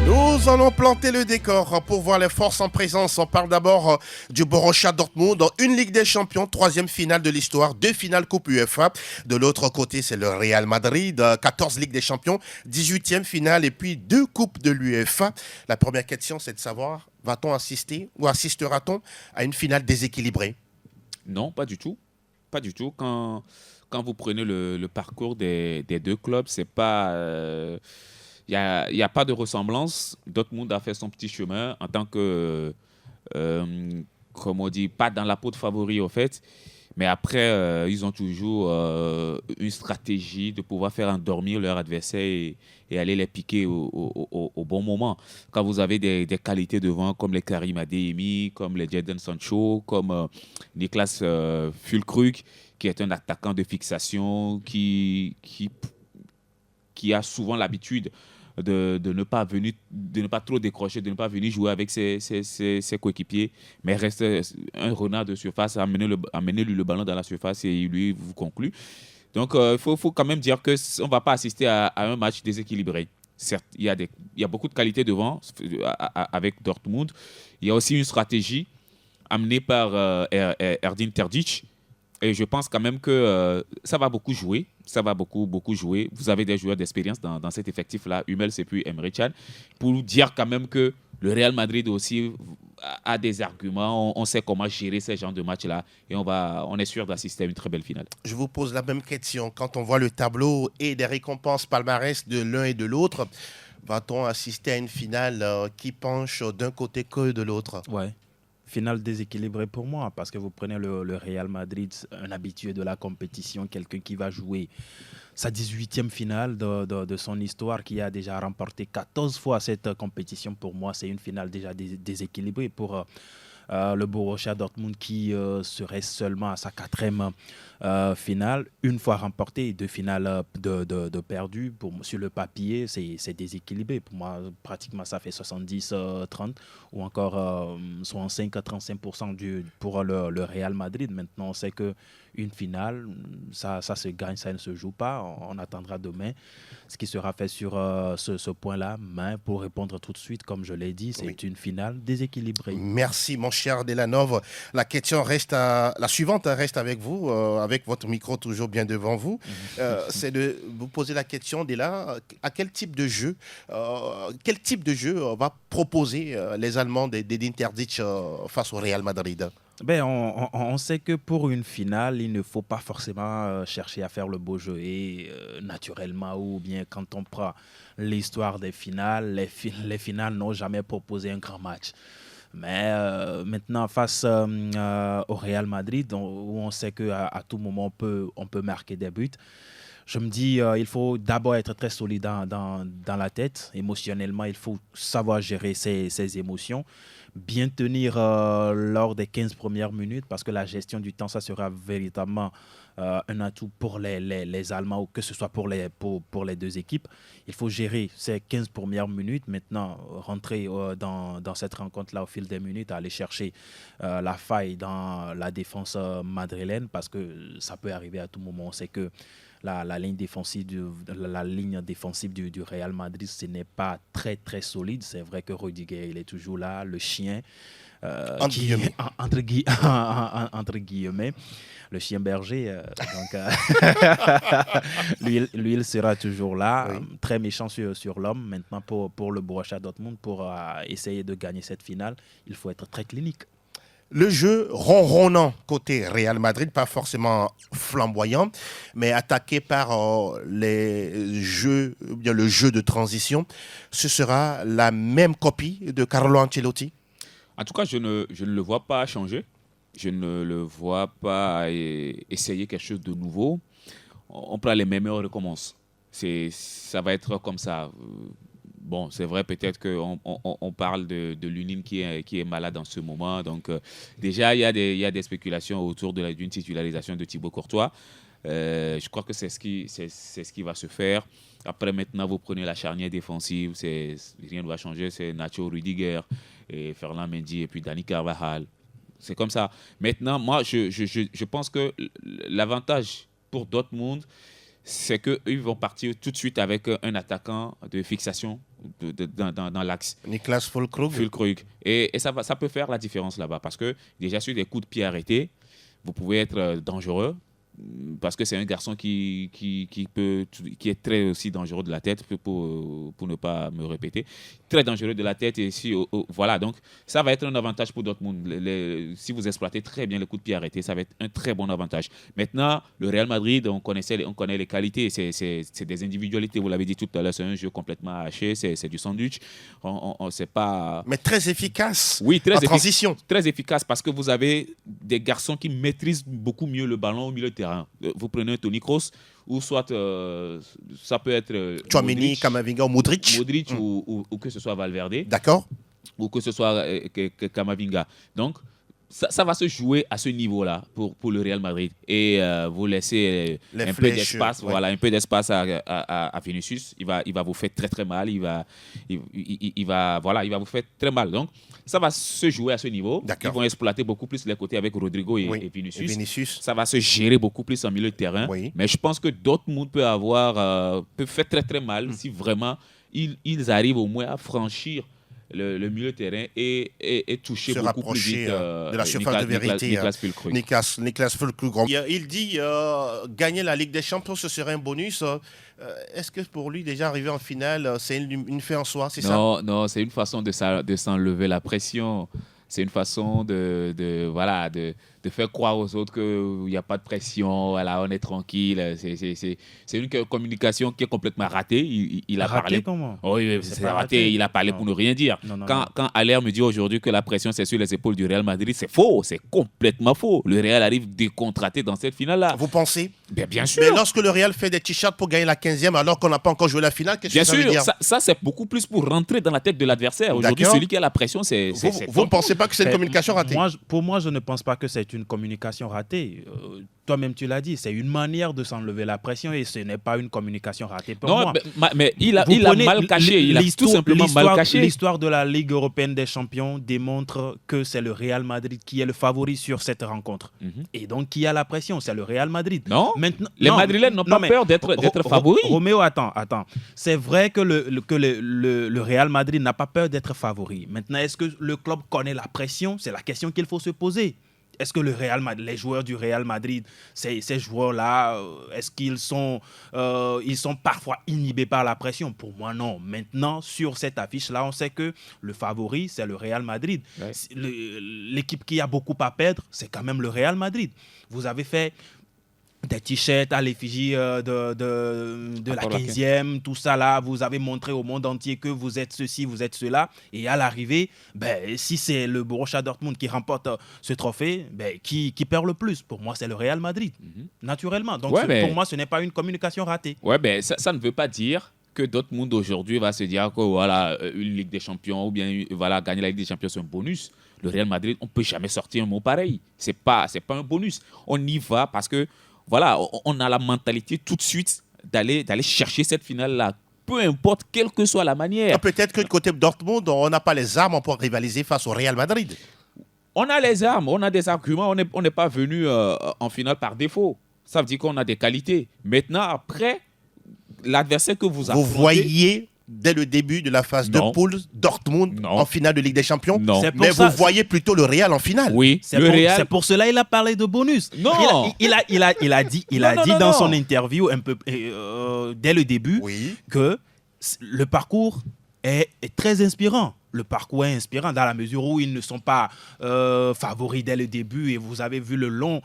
Nous allons planter le décor pour voir les forces en présence. On parle d'abord du Borussia Dortmund, une Ligue des Champions, 3e finale de l'histoire, 2 finales Coupe UEFA. De l'autre côté, c'est le Real Madrid, 14 Ligue des Champions, 18e finale et puis 2 Coupes de l'UEFA. La première question, c'est de savoir, va-t-on assister ou assistera-t-on à une finale déséquilibrée? Non, pas du tout. Pas du tout. Quand vous prenez le parcours des deux clubs, c'est pas... Il n'y a pas de ressemblance. Dortmund a fait son petit chemin en tant que, comme on dit, pas dans la peau de favori, au fait. Mais après, ils ont toujours une stratégie de pouvoir faire endormir leur adversaire et aller les piquer au bon moment. Quand vous avez des qualités devant, comme les Karim Adeyemi, comme les Jadon Sancho, comme Niklas Füllkrug, qui est un attaquant de fixation, qui a souvent l'habitude de ne pas trop décrocher, de ne pas venir jouer avec ses coéquipiers, mais reste un renard de surface, amenez-lui le ballon dans la surface et il lui vous conclut. Donc, il faut quand même dire qu'on ne va pas assister à un match déséquilibré. Certes, il y a beaucoup de qualités devant avec Dortmund. Il y a aussi une stratégie amenée par Erdin Terzic. Et je pense quand même que ça va beaucoup jouer. Ça va beaucoup jouer. Vous avez des joueurs d'expérience dans cet effectif-là, Hummels et puis Emre Can, pour dire quand même que le Real Madrid aussi a des arguments, on sait comment gérer ces genres de matchs-là et on est sûr d'assister à une très belle finale. Je vous pose la même question. Quand on voit le tableau et des récompenses palmarès de l'un et de l'autre, va-t-on assister à une finale qui penche d'un côté que de l'autre? Ouais. Finale déséquilibrée pour moi, parce que vous prenez le Real Madrid, un habitué de la compétition, quelqu'un qui va jouer sa 18e finale de son histoire, qui a déjà remporté 14 fois cette compétition. Pour moi, c'est une finale déjà déséquilibrée pour le Borussia Dortmund qui serait seulement à sa 4e finale, une fois remportée et 2 finales de perdues. Sur le papier, c'est déséquilibré. Pour moi, pratiquement, ça fait 70-30 ou encore 65-35% pour le Real Madrid. Maintenant, on sait qu'une finale, ça se gagne, ça ne se joue pas. On attendra demain ce qui sera fait sur ce point-là. Mais pour répondre tout de suite, comme je l'ai dit, c'est une finale déséquilibrée. Merci, mon cher Delanov. La question la suivante reste avec vous, avec votre micro toujours bien devant vous. C'est de vous poser la question, Dela, à quel type de jeu va proposer les Allemands d'Edin Terzic face au Real Madrid? On sait que pour une finale, il ne faut pas forcément chercher à faire le beau jeu. Et naturellement, ou bien quand on prend l'histoire des finales, les finales n'ont jamais proposé un grand match. Mais maintenant, face au Real Madrid, où on sait qu'à tout moment, on peut marquer des buts, je me dis il faut d'abord être très solide dans la tête. Émotionnellement, il faut savoir gérer ses émotions. Bien tenir lors des 15 premières minutes, parce que la gestion du temps, ça sera véritablement un atout pour les Allemands, ou que ce soit pour les deux équipes. Il faut gérer ces 15 premières minutes. Maintenant, rentrer dans cette rencontre-là au fil des minutes, aller chercher la faille dans la défense madrilène, parce que ça peut arriver à tout moment. On sait que la ligne défensive du Real Madrid, ce n'est pas très très solide. C'est vrai que Rudiger, il est toujours là, le chien entre guillemets, le chien berger, lui il sera toujours là, très méchant sur l'homme. Maintenant, pour le Borussia Dortmund, pour essayer de gagner cette finale, il faut être très clinique. Le jeu ronronnant côté Real Madrid, pas forcément flamboyant, mais attaqué par le jeu de transition, ce sera la même copie de Carlo Ancelotti? En tout cas, je ne le vois pas changer. Je ne le vois pas essayer quelque chose de nouveau. On prend les mêmes heures, on recommence. Ça va être comme ça. Bon, c'est vrai, peut-être qu'on parle de Lunin qui est malade en ce moment. Donc, déjà, il y a des spéculations autour d'une titularisation de Thibaut Courtois. Je crois que c'est ce qui va se faire. Après, maintenant, vous prenez la charnière défensive. Rien ne va changer. C'est Nacho Rudiger, et Ferland Mendy et puis Dani Carvajal. C'est comme ça. Maintenant, moi, je pense que l'avantage pour Dortmund, c'est qu'ils vont partir tout de suite avec un attaquant de fixation dans l'axe. Niklas Füllkrug. Et ça peut faire la différence là-bas. Parce que déjà, sur des coups de pied arrêtés, vous pouvez être dangereux. Parce que c'est un garçon qui est très aussi dangereux de la tête, pour ne pas me répéter. Très dangereux de la tête. Et voilà, donc ça va être un avantage pour Dortmund. Si vous exploitez très bien le coup de pied arrêté, ça va être un très bon avantage. Maintenant, le Real Madrid, on connaît les qualités. C'est des individualités, vous l'avez dit tout à l'heure, c'est un jeu complètement haché, c'est du sandwich. C'est pas... Mais très efficace. Oui, en transition. Très efficace, parce que vous avez des garçons qui maîtrisent beaucoup mieux le ballon au milieu de terrain. Vous prenez un Toni Kroos, ou soit ça peut être Tchouaméni, Camavinga ou Modric. Ou que ce soit Valverde. D'accord. Ou que ce soit Camavinga. Donc, ça va se jouer à ce niveau-là pour le Real Madrid. Et vous laissez un peu d'espace, un peu d'espace à Vinicius. Il va vous faire très très mal. Il va vous faire très mal. Donc, ça va se jouer à ce niveau. D'accord. Ils vont exploiter beaucoup plus les côtés avec Rodrigo et Vinicius. Ça va se gérer beaucoup plus en milieu de terrain. Oui. Mais je pense que Dortmund peut faire très très mal si vraiment ils arrivent au moins à franchir le milieu de terrain et toucher beaucoup plus vite de la surface de vérité. Niklas Füllkrug. Il dit gagner la Ligue des Champions, ce serait un bonus. Est-ce que pour lui, déjà arriver en finale, c'est une fin en soi, c'est ça? Non, c'est une façon de s'enlever la pression. c'est une façon de faire croire aux autres qu'il n'y a pas de pression, voilà, on est tranquille. C'est une communication qui est complètement ratée. Il a Raté parlé. comment? Oui, C'est c'est pas raté. raté. Il a parlé Non. pour ne rien dire. Non, Quand Aller me dit aujourd'hui que la pression c'est sur les épaules du Real Madrid, c'est faux, c'est complètement faux. Le Real arrive décontracté dans cette finale-là. Vous pensez? Bien sûr. Mais lorsque le Real fait des t-shirts pour gagner la 15e alors qu'on n'a pas encore joué la finale, qu'est-ce Bien que ça veut sûr, dire? ça c'est beaucoup plus pour rentrer dans la tête de l'adversaire. Aujourd'hui, D'accord. celui qui a la pression, c'est Vous ne pensez pas que c'est une communication ratée? Pour moi, je ne pense pas que c'est une communication ratée. Toi-même, tu l'as dit, c'est une manière de s'enlever la pression et ce n'est pas une communication ratée pour Non, moi. mais il a Vous prenez mal caché. Il a tout l'histoire- simplement mal caché. L'histoire de la Ligue européenne des champions démontre que c'est le Real Madrid qui est le favori sur cette rencontre. Mhm. Et donc, qui a la pression? C'est le Real Madrid. Non, Maintenant, les non, Madrilènes n'ont non, pas mais peur d'être favoris. Roméo, attends. C'est vrai que le Real Madrid n'a pas peur d'être favori. Maintenant, est-ce que le club connaît la pression? C'est la question qu'il faut se poser. Est-ce que les joueurs du Real Madrid, ces joueurs-là, est-ce qu'ils sont parfois inhibés par la pression? Pour moi, non. Maintenant, sur cette affiche-là, on sait que le favori, c'est le Real Madrid. Ouais. L'équipe qui a beaucoup à perdre, c'est quand même le Real Madrid. Vous avez fait des t-shirts à l'effigie de la 15e, tout ça là, vous avez montré au monde entier que vous êtes ceci, vous êtes cela, et à l'arrivée, si c'est le Borussia Dortmund qui remporte ce trophée, qui perd le plus? Pour moi, c'est le Real Madrid, naturellement. Donc pour moi, ce n'est pas une communication ratée. Ouais, ça ne veut pas dire que Dortmund aujourd'hui va se dire que voilà, une Ligue des Champions ou bien voilà, gagner la Ligue des Champions, c'est un bonus. Le Real Madrid, on ne peut jamais sortir un mot pareil. C'est pas un bonus. On y va parce que voilà, on a la mentalité tout de suite d'aller chercher cette finale-là, peu importe quelle que soit la manière. Peut-être que du côté de Dortmund, on n'a pas les armes pour rivaliser face au Real Madrid. On a les armes, on a des arguments, on n'est pas venu en finale par défaut. Ça veut dire qu'on a des qualités. Maintenant, après, l'adversaire que vous affrontez... Vous voyez dès le début de la phase de poule Dortmund en finale de Ligue des Champions, non. Mais vous voyez plutôt le Real en finale. Oui, c'est pour cela qu'il a parlé de bonus. Non. Il a dit dans son interview un peu dès le début que le parcours est très inspirant. Le parcours est inspirant dans la mesure où ils ne sont pas favoris dès le début, et vous avez vu le long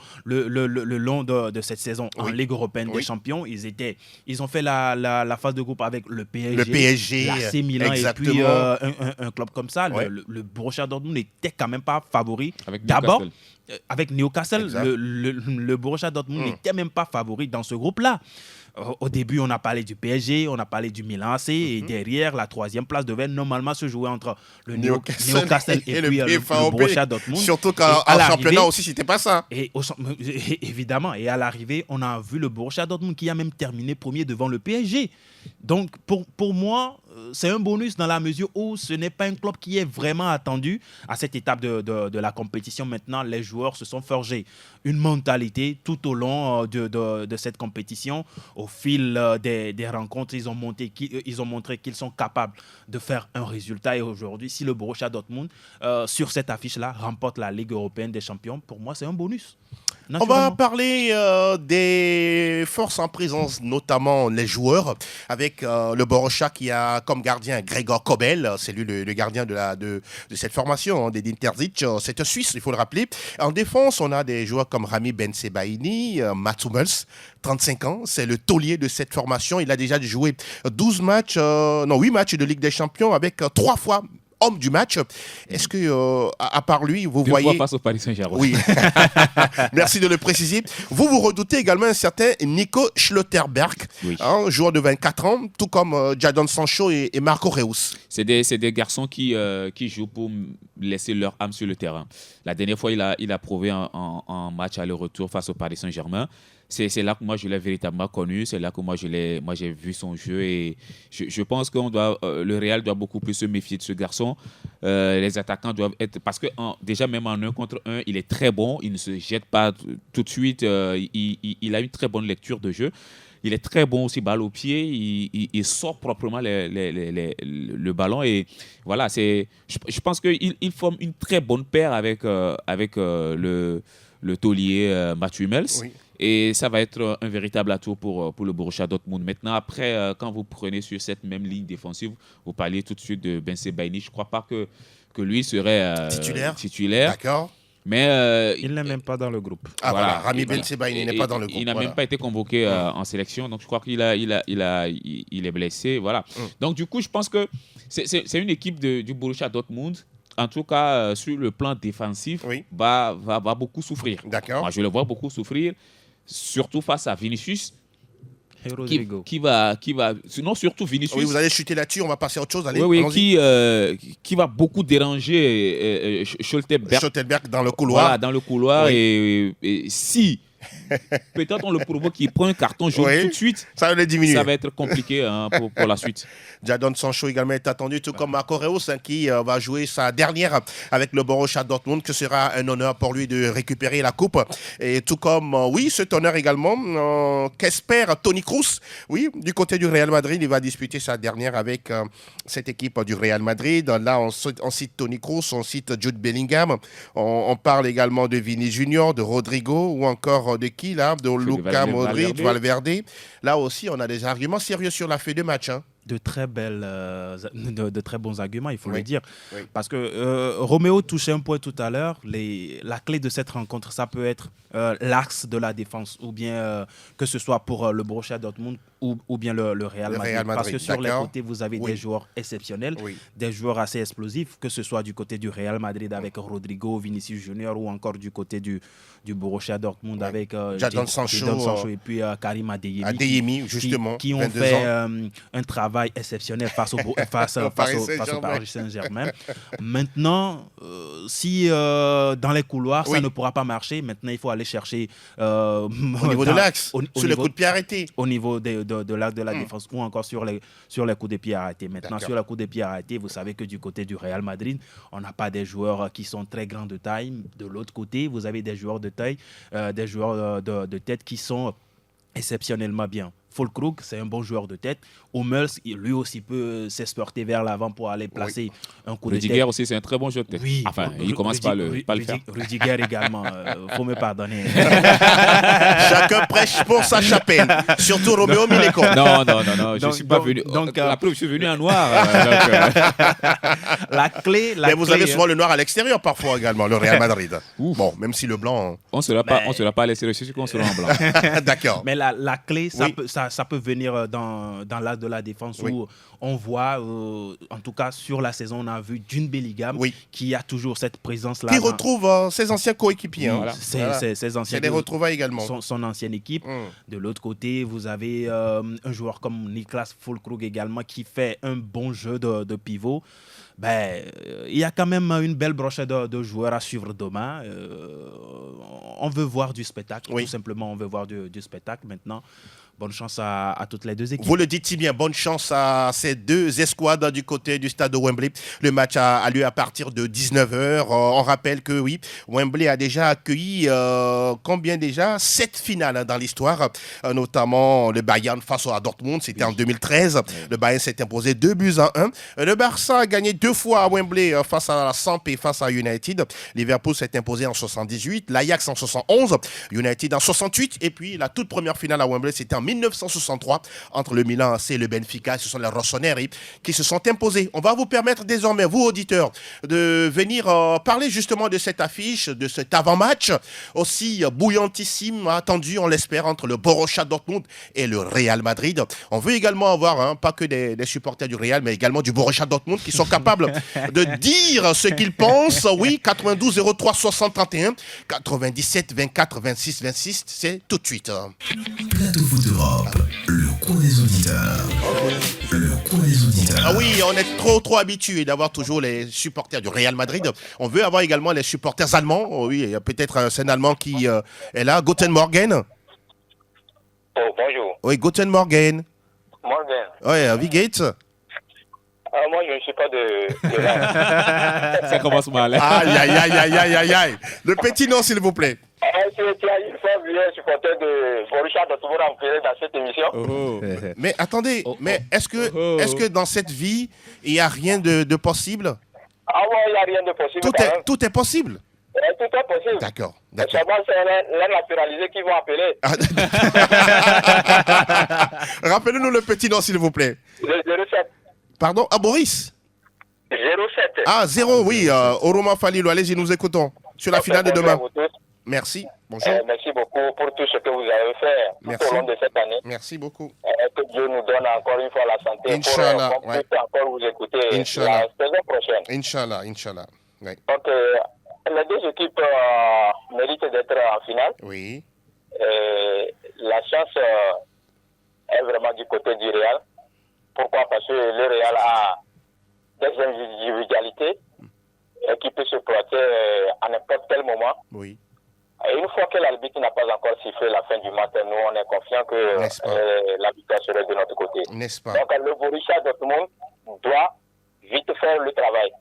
de cette saison en Ligue européenne des champions. Ils ont fait la phase de groupe avec le PSG, l'AC Milan, exactement. Et puis un club comme ça. Le Borussia Dortmund n'était quand même pas favori. D'abord, avec Newcastle, le Borussia Dortmund n'était même pas favori dans ce groupe-là. Au début, on a parlé du PSG, on a parlé du Milan AC, et derrière, la 3e place devait normalement se jouer entre le Newcastle et puis le Borussia Dortmund. Surtout qu'en championnat aussi, c'était pas ça. Évidemment, et à l'arrivée, on a vu le Borussia Dortmund qui a même terminé premier devant le PSG. Donc, pour moi, c'est un bonus dans la mesure où ce n'est pas un club qui est vraiment attendu à cette étape de la compétition. Maintenant, les joueurs se sont forgés une mentalité tout au long de cette compétition. Au fil des rencontres, ils ont montré qu'ils sont capables de faire un résultat. Et aujourd'hui, si le Borussia Dortmund, sur cette affiche-là, remporte la Ligue européenne des champions, pour moi, c'est un bonus. On va parler des forces en présence, notamment les joueurs, avec le Borussia qui a comme gardien Gregor Kobel, c'est lui le gardien de cette formation, des Interzic, c'est un Suisse, il faut le rappeler. En défense, on a des joueurs comme Rami Bensebaini, Mats Hummels, 35 ans, c'est le taulier de cette formation. Il a déjà joué 8 matchs de Ligue des Champions avec 3 fois homme du match. Est-ce que, à part lui, vous voyez... 2 fois face au Paris Saint-Germain. Oui. Merci de le préciser. Vous redoutez également un certain Nico Schlotterberg, joueur de 24 ans, tout comme Jadon Sancho et Marco Reus. C'est des garçons qui jouent pour laisser leur âme sur le terrain. La dernière fois, il a prouvé en match aller-retour face au Paris Saint-Germain. C'est là que moi je l'ai véritablement connu, c'est là que moi j'ai vu son jeu, et je pense que le Real doit beaucoup plus se méfier de ce garçon. Les attaquants doivent être, parce que déjà même en 1 contre 1, il est très bon, il ne se jette pas tout de suite, il a une très bonne lecture de jeu. Il est très bon aussi balle au pied, il sort proprement le ballon, et voilà, je pense qu'il forme une très bonne paire avec le taulier Mats Hummels. Oui. Et ça va être un véritable atout pour le Borussia Dortmund. Maintenant, après, quand vous prenez sur cette même ligne défensive, vous parliez tout de suite de Bensebaini. Je ne crois pas que lui serait titulaire. D'accord. Mais il n'est même pas dans le groupe. Ah voilà, Rami Ben Seba, il n'est pas dans le groupe. Il n'a même pas été convoqué en sélection, donc je crois qu'il est blessé. Voilà. Donc du coup, je pense que c'est une équipe du Borussia Dortmund. En tout cas, sur le plan défensif, va beaucoup souffrir. D'accord. Moi, je le vois beaucoup souffrir, surtout face à Vinicius. Et Rodrigo. Qui va, non, surtout Vinicius. Oui, vous allez chuter là-dessus, on va passer à autre chose. Allez, qui va beaucoup déranger Schlotterbeck dans le couloir. Voilà, dans le couloir. Et si peut-être on le provoque, qu'il prend un carton jaune tout de suite, ça va diminuer. Ça va être compliqué pour la suite. Jadon Sancho également est attendu, tout comme Marco Reus qui va jouer sa dernière avec le Borussia Dortmund, que sera un honneur pour lui de récupérer la coupe. Et tout comme, cet honneur également, qu'espère Toni Kroos, du côté du Real Madrid, il va disputer sa dernière avec cette équipe du Real Madrid. Là, on cite Toni Kroos, on cite Jude Bellingham, on parle également de Vini Junior, de Rodrigo, ou encore de qui là, de Luka Modric, Valverde. Là aussi, on a des arguments sérieux sur la feuille de match. De très bons arguments, il faut le dire. Parce que Roméo touchait un point tout à l'heure. La clé de cette rencontre, ça peut être l'axe de la défense, ou bien que ce soit pour le Borussia Dortmund ou bien le Real Madrid. Parce que sur les côtés, vous avez des joueurs exceptionnels, des joueurs assez explosifs, que ce soit du côté du Real Madrid avec Rodrigo, Vinicius Junior, ou encore du côté du Borussia Dortmund avec Jadon Sancho et puis Karim Adeyemi, justement, qui ont fait un travail exceptionnel face au Paris Saint-Germain. Maintenant, si dans les couloirs, ça ne pourra pas marcher, maintenant il faut aller chercher au niveau de l'axe, sur le coup de pied arrêté. Au niveau de l'axe de la défense, ou encore sur les coups de pied arrêtés. Maintenant, sur les coups de pied arrêtés, vous savez que du côté du Real Madrid, on n'a pas des joueurs qui sont très grands de taille. De l'autre côté, vous avez des joueurs de taille, des joueurs de tête qui sont exceptionnellement bien. Füllkrug, c'est un bon joueur de tête. Hummels, lui aussi peut s'exporter vers l'avant pour aller placer un coup de tête. Rudiger aussi, c'est un très bon joueur de tête. Oui. Enfin, il commence par le faire. Rudiger également, faut me pardonner. Chacun prêche pour sa chapelle. Surtout Roméo Miléko. Non, je ne suis pas venu. La preuve, je suis venu en noir. La clé. Mais vous avez souvent le noir à l'extérieur parfois également, le Real Madrid. Bon, même si le blanc. On ne sera pas laissé le sujet qu'on sera en blanc. D'accord. Mais la clé, ça peut venir dans l'axe de la défense où on voit, en tout cas sur la saison, on a vu Jude Bellingham qui a toujours cette présence-là. Qui retrouve ses anciens coéquipiers. Ses anciens. C'est des retrouvailles également. Son ancienne équipe. De l'autre côté, vous avez un joueur comme Niklas Füllkrug également qui fait un bon jeu de pivot. Il y a quand même une belle brochette de joueurs à suivre demain. On veut voir du spectacle, tout simplement, on veut voir du spectacle maintenant. Bonne chance à toutes les deux équipes. Vous le dites si bien, bonne chance à ces deux escouades du côté du stade de Wembley. Le match a lieu à partir de 19h. On rappelle que Wembley a déjà accueilli combien déjà 7 finales dans l'histoire, notamment le Bayern face à Dortmund, c'était en 2013. Le Bayern s'est imposé 2-1. Le Barça a gagné 2 fois à Wembley face à la Samp et face à United. Liverpool s'est imposé en 78, l'Ajax en 71, United en 68, et puis la toute première finale à Wembley, c'était en 1963 entre le Milan AC et le Benfica. Ce sont les Rossoneri qui se sont imposés. On va vous permettre désormais, vous auditeurs, de venir parler justement de cette affiche, de cet avant-match aussi bouillantissime, attendu, on l'espère, entre le Borussia Dortmund et le Real Madrid. On veut également avoir, pas que des supporters du Real, mais également du Borussia Dortmund qui sont capables de dire ce qu'ils pensent. 92 03 60 31 97 24 26 26, c'est tout de suite. Plateau Foot Europe, le coin des auditeurs. Le coin des auditeurs. Ah oui, on est trop habitué d'avoir toujours les supporters du Real Madrid. On veut avoir également les supporters allemands. Oh oui, il y a peut-être c'est un Allemand qui est là. Guten Morgen. Oh, bonjour. Oui, Guten Morgen. Morgen. Oui, wie geht's? Moi, je ne suis pas de là. Ça commence mal. Aïe. Le petit nom, s'il vous plaît. Tu as une fois vu un supporter de Borussia Dortmund en dans cette émission. Mais attendez, est-ce que dans cette vie, il n'y a rien de possible? Ah ouais, il n'y a rien de possible. Tout est possible. Tout est possible. D'accord. Seulement, c'est les naturalisés qui vont appeler. Rappelez-nous le petit nom, s'il vous plaît. Le 07. Pardon? Ah, Boris? 0-7. Ah, 0, oui. Oroma Falilou, allez-y, nous écoutons. Sur la finale de demain. Merci. Bonjour. Merci beaucoup pour tout ce que vous avez fait tout au long de cette année. Merci beaucoup. Que Dieu nous donne encore une fois la santé Inch'Allah, pour qu'on puisse encore vous écouter la saison prochaine. Inch'Allah. Ouais. Donc, les deux équipes méritent d'être en finale. Oui. La chance est vraiment du côté du Real. Pourquoi? Parce que le Real a des individualités qui peuvent se prêter à n'importe quel moment. Oui. Et une fois que l'arbitre n'a pas encore sifflé la fin du match, nous on est confiants que la victoire serait de notre côté. N'est-ce pas? Donc le Borussia Dortmund doit vite faire le travail.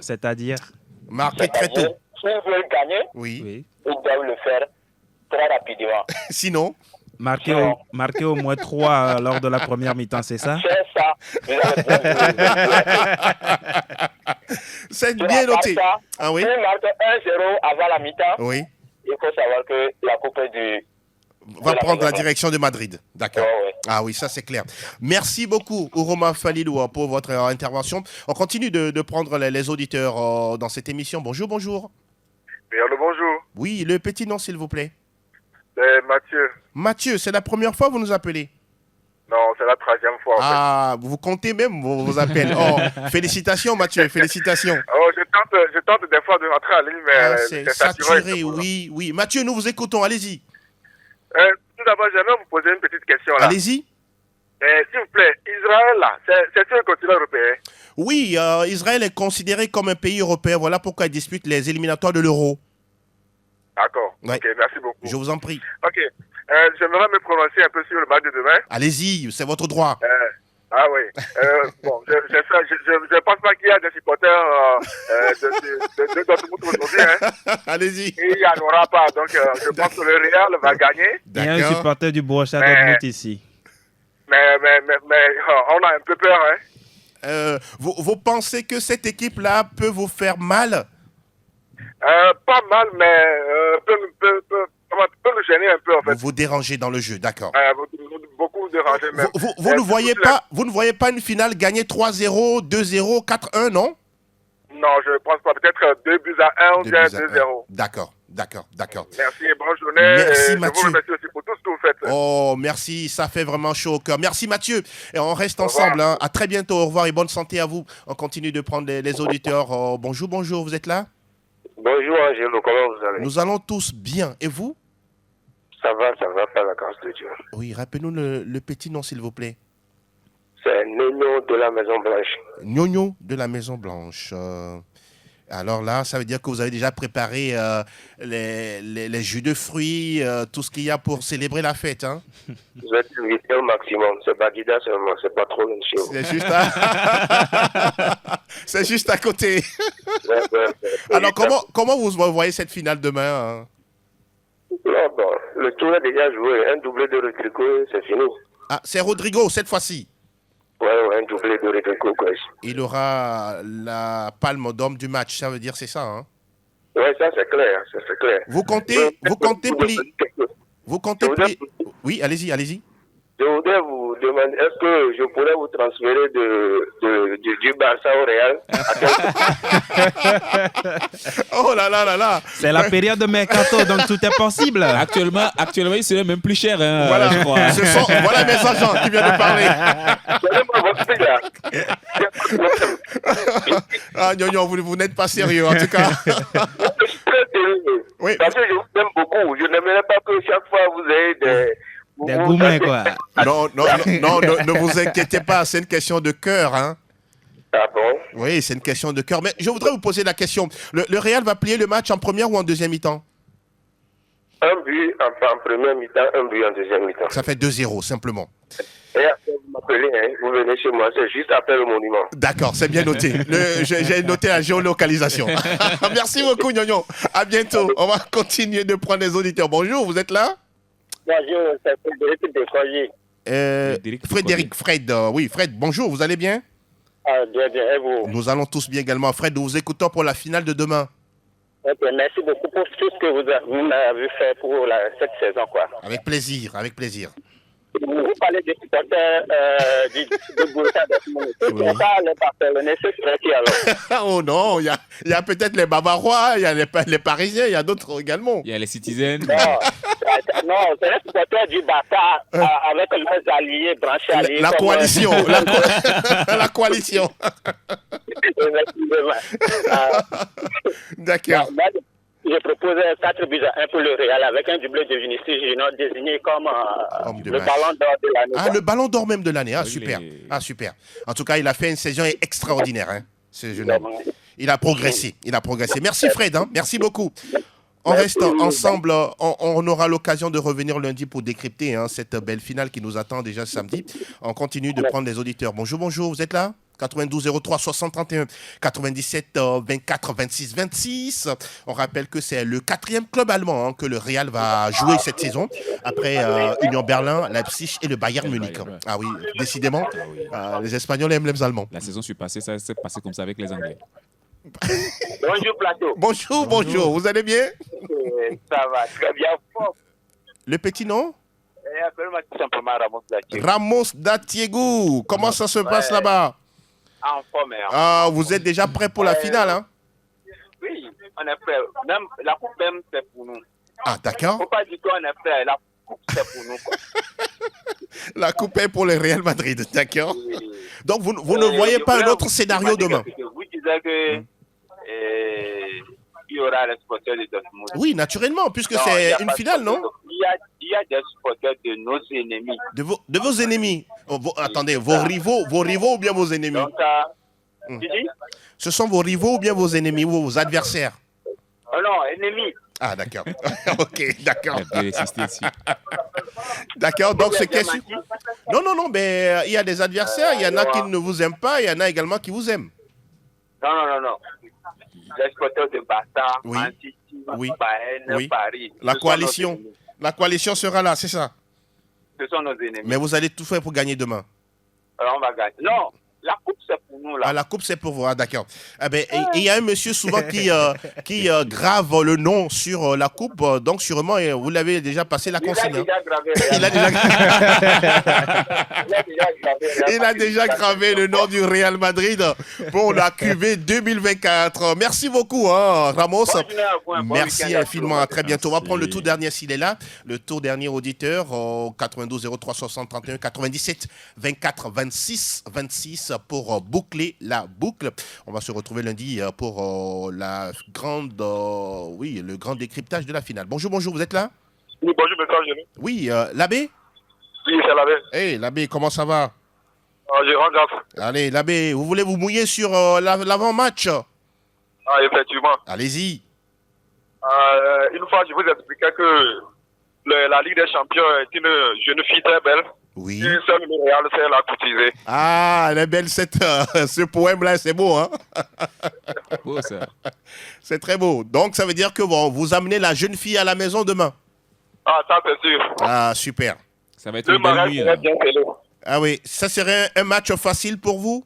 C'est-à-dire marquer très tôt. S'ils veulent gagner, oui. Ils doivent le faire très rapidement. Sinon marquer au moins 3 lors de la première mi-temps, c'est ça? C'est ça. C'est bien noté. Ah oui. S'ils marquent 1-0 avant la mi-temps, oui. Il faut savoir que la Coupe va prendre la direction de Madrid. D'accord. Ouais. Ah oui, ça c'est clair. Merci beaucoup, Oroma Falilou, pour votre intervention. On continue de prendre les auditeurs dans cette émission. Bonjour. Oui, allô, bonjour. Oui, le petit nom, s'il vous plaît. C'est Mathieu. Mathieu, c'est la première fois que vous nous appelez? Non, c'est la 3e fois. En fait. Vous comptez même vos appels. Oh, félicitations, Mathieu, félicitations. Oh, je tente des fois de rentrer en ligne, mais c'est saturé, oui. Mathieu, nous vous écoutons, allez-y. Tout d'abord, j'aimerais vous poser une petite question. Là. Allez-y. S'il vous plaît, Israël, là, c'est sur le continent européen? Oui, Israël est considéré comme un pays européen. Voilà pourquoi il dispute les éliminatoires de l'Euro. D'accord. Ouais. Ok, merci beaucoup. Je vous en prie. Ok. J'aimerais me prononcer un peu sur le match de demain. Allez-y, c'est votre droit. Ah oui. Bon, je pense pas qu'il y a des supporters de Dortmund aujourd'hui. Hein. Allez-y. Il n'y en aura pas. Donc, je pense que le Real va gagner. Il y a un supporter du Borussia Dortmund ici. Mais on a un peu peur. Hein. Vous pensez que cette équipe-là peut vous faire mal? Pas mal, mais peut nous gêner un peu en fait. Vous dérangez dans le jeu, d'accord. Beaucoup déranger même. Vous ne voyez pas une finale gagner 3-0, 2-0, 4-1, non? Non, je ne pense pas. Peut-être 2-1 ou bien 2-0. D'accord. Merci et bonne journée. Merci, et Mathieu. Je vous remercie aussi pour tout ce que vous faites. Oh, merci, ça fait vraiment chaud au cœur. Merci, Mathieu. Et on reste ensemble. Hein. À très bientôt. Au revoir et bonne santé à vous. On continue de prendre les auditeurs. Oh, bonjour, vous êtes là? Bonjour, Angelo. Comment vous allez? Nous allons tous bien. Et vous? Ça va, par la grâce de Dieu. Oui, rappelez-nous le petit nom, s'il vous plaît. C'est Nonio de la Maison Blanche. Nonio de la Maison Blanche. Alors là, ça veut dire que vous avez déjà préparé les jus de fruits, tout ce qu'il y a pour célébrer la fête. Hein? Vous êtes invité au maximum. C'est Badida seulement, c'est pas trop loin de chez vous. C'est juste à côté. Alors, comment vous voyez cette finale demain? Hein? Non, bon, le tour est déjà joué. Un doublé de Rodrigo, c'est fini. Ah, c'est Rodrigo cette fois-ci? Ouais, un doublé de Rodrigo, quoi. Il aura la palme d'homme du match, ça veut dire c'est ça, hein? Ouais, ça c'est clair, Vous comptez Oui, allez-y. Je voudrais vous demander, est-ce que je pourrais vous transférer du Barça au Real? Oh là. C'est la période de mercato, donc tout est possible. Actuellement, il serait même plus cher, hein, voilà, je crois. Voilà mes agents qui viennent de parler. Donnez-moi votre fille, Ah, non, vous n'êtes pas sérieux, en tout cas. Je suis très sérieux. Oui. Parce que je vous aime beaucoup. Je n'aimerais pas que chaque fois vous ayez des gourmets, quoi. Non, ne vous inquiétez pas, c'est une question de cœur, hein. Ah bon? Oui, c'est une question de cœur. Mais je voudrais vous poser la question. Le Real va plier le match en première ou en deuxième mi-temps? Un but en première mi-temps, un but en deuxième mi-temps. Ça fait 2-0, simplement. Et après, vous m'appelez, hein, vous venez chez moi, c'est juste après le monument. D'accord, c'est bien noté. J'ai noté la géolocalisation. Merci beaucoup, Nyonyo. À bientôt. On va continuer de prendre les auditeurs. Bonjour, vous êtes là? Bonjour, c'est Frédéric de Coyer. Fred, bonjour, vous allez bien? Ah, bien, et vous? Nous allons tous bien également. Fred, nous vous écoutons pour la finale de demain. Okay, merci beaucoup pour tout ce que vous m'avez fait pour cette saison, quoi. Avec plaisir. Vous parlez des supporters du Borussia Dortmund. Ce Oui. n'est pas les Barcelonais, c'est qui alors? Oh non, il y a peut-être les Bavarois, il y a les Parisiens, il y a d'autres également. Il y a les Citizens. Non, c'est les supporters du Barça avec leurs alliés branchés alliés. La comme, coalition, la coalition. Effectivement. D'accord. Moi, je propose 4 buts à 1 pour le Real avec un doublé de Vinicius Junior désigné comme Homme de le match. ballon d'or de l'année. Ah, le ballon d'or même de l'année. Ah, Oui, super. les- Ah, super. En tout cas, il a fait une saison extraordinaire, hein, ce jeune homme. Il a progressé. Il a progressé. Merci, Fred. Hein. Merci beaucoup. On reste ensemble. On aura l'occasion de revenir lundi pour décrypter cette belle finale qui nous attend déjà samedi. On continue de prendre les auditeurs. Bonjour, bonjour. Vous êtes là? 92 03 60 31 97 24 26 26. On rappelle que c'est le 4e club allemand que le Real va jouer cette saison après Union Berlin, Leipzig et le Bayern Munich. Bayern. Ah oui, décidément, Ah oui. les Espagnols aiment les Allemands. La saison passée, ça s'est passé comme ça avec les Anglais. Bonjour Plateau. Bonjour, bonjour. Vous allez bien? Ça va très bien. Fort. Le petit nom? Appelle-moi tout simplement Ramos Latier. Ramos Datiegou. Comment ça se passe là-bas? En forme. Ah, vous êtes déjà prêt pour la finale, hein? Oui, on est prêt. Même la coupe même, c'est pour nous. Ah, d'accord. Faut pas dire qu'on est prêt. La coupe, c'est pour nous. Quoi. La coupe est pour le Real Madrid, d'accord? Oui. Donc, vous ne voyez pas un autre scénario demain? Vous disiez que il y aura les supporters de Dortmund. Oui, naturellement, puisque Non, il y c'est a une pas de finale, non? supporters. Il y a des supporters de nos ennemis. De vos ennemis. Oh, attendez, vos rivaux ou bien vos ennemis? Donc, tu dis? Ce sont vos rivaux ou bien vos ennemis ou vos adversaires? Oh non, ennemis. Ah, d'accord. Ok, d'accord. Il a bien insisté dessus. D'accord, donc c'est Vous avez question. bien Non, mais il y a des adversaires, il y en a qui ne vous aiment pas, il y en a également qui vous aiment. Non. Les supporters de Barça, Oui. Man City, Oui. Bayern, Oui. Paris. La Ce sont coalition. nos ennemis. La coalition sera là, c'est ça. Ce sont nos ennemis. Mais vous allez tout faire pour gagner demain. Alors on va gagner. Non, la coupe c'est pour nous là. Ah, la coupe, c'est pour vous. Ah, d'accord. Ah, ben, et il y a un monsieur souvent qui grave le nom sur la coupe. Donc, sûrement, vous l'avez déjà passé la Il a consigne. hein. déjà gravé. Il a déjà... Il a gravé. déjà gravé le nom du Real Madrid pour la QV 2024. Merci beaucoup, hein, Ramos. Bonne journée à vous, un bon Merci week-end à infiniment. tous. À très bientôt. On va Merci. prendre le tout dernier s'il est là. Le tout dernier auditeur au 92 03 60 31 97 24 26 26 pour boucler la boucle. On va se retrouver lundi pour le grand décryptage de la finale. Bonjour, vous êtes là? Oui, bonjour, monsieur Jérémy. Oui, l'abbé? Oui, c'est l'abbé. Hey, l'abbé, comment ça va? Je rends grâce. Allez, l'abbé, vous voulez vous mouiller sur l'avant-match? Ah, effectivement. Allez-y. Une fois, je vous expliquais que la Ligue des Champions est une jeune fille très belle. Oui. Une seule le Real sait la courtiser. Ah, elle est belle, ce poème-là, c'est beau, hein? Beau, ça. C'est très beau. Donc, ça veut dire que vous amenez la jeune fille à la maison demain. Ah, ça c'est sûr. Ah, super. Ça va être Le une belle mariage nuit. serait Hein. bien scellé. Ah oui, ça serait un match facile pour vous?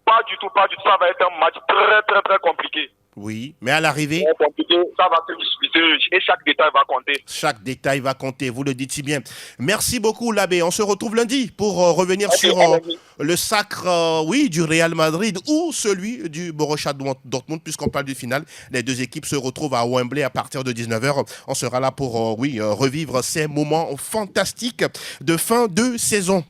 Pas du tout. Ça va être un match très, très, très compliqué. Oui, mais à l'arrivée, Très compliqué. Ça va se discuter et chaque détail va compter. chaque détail va compter, vous le dites si bien. Merci beaucoup, l'abbé. On se retrouve lundi pour revenir Ok, sur allez-y. le sacre du Real Madrid ou celui du Borussia Dortmund, puisqu'on parle du final. Les deux équipes se retrouvent à Wembley à partir de 19h. On sera là pour revivre ces moments fantastiques de fin de saison.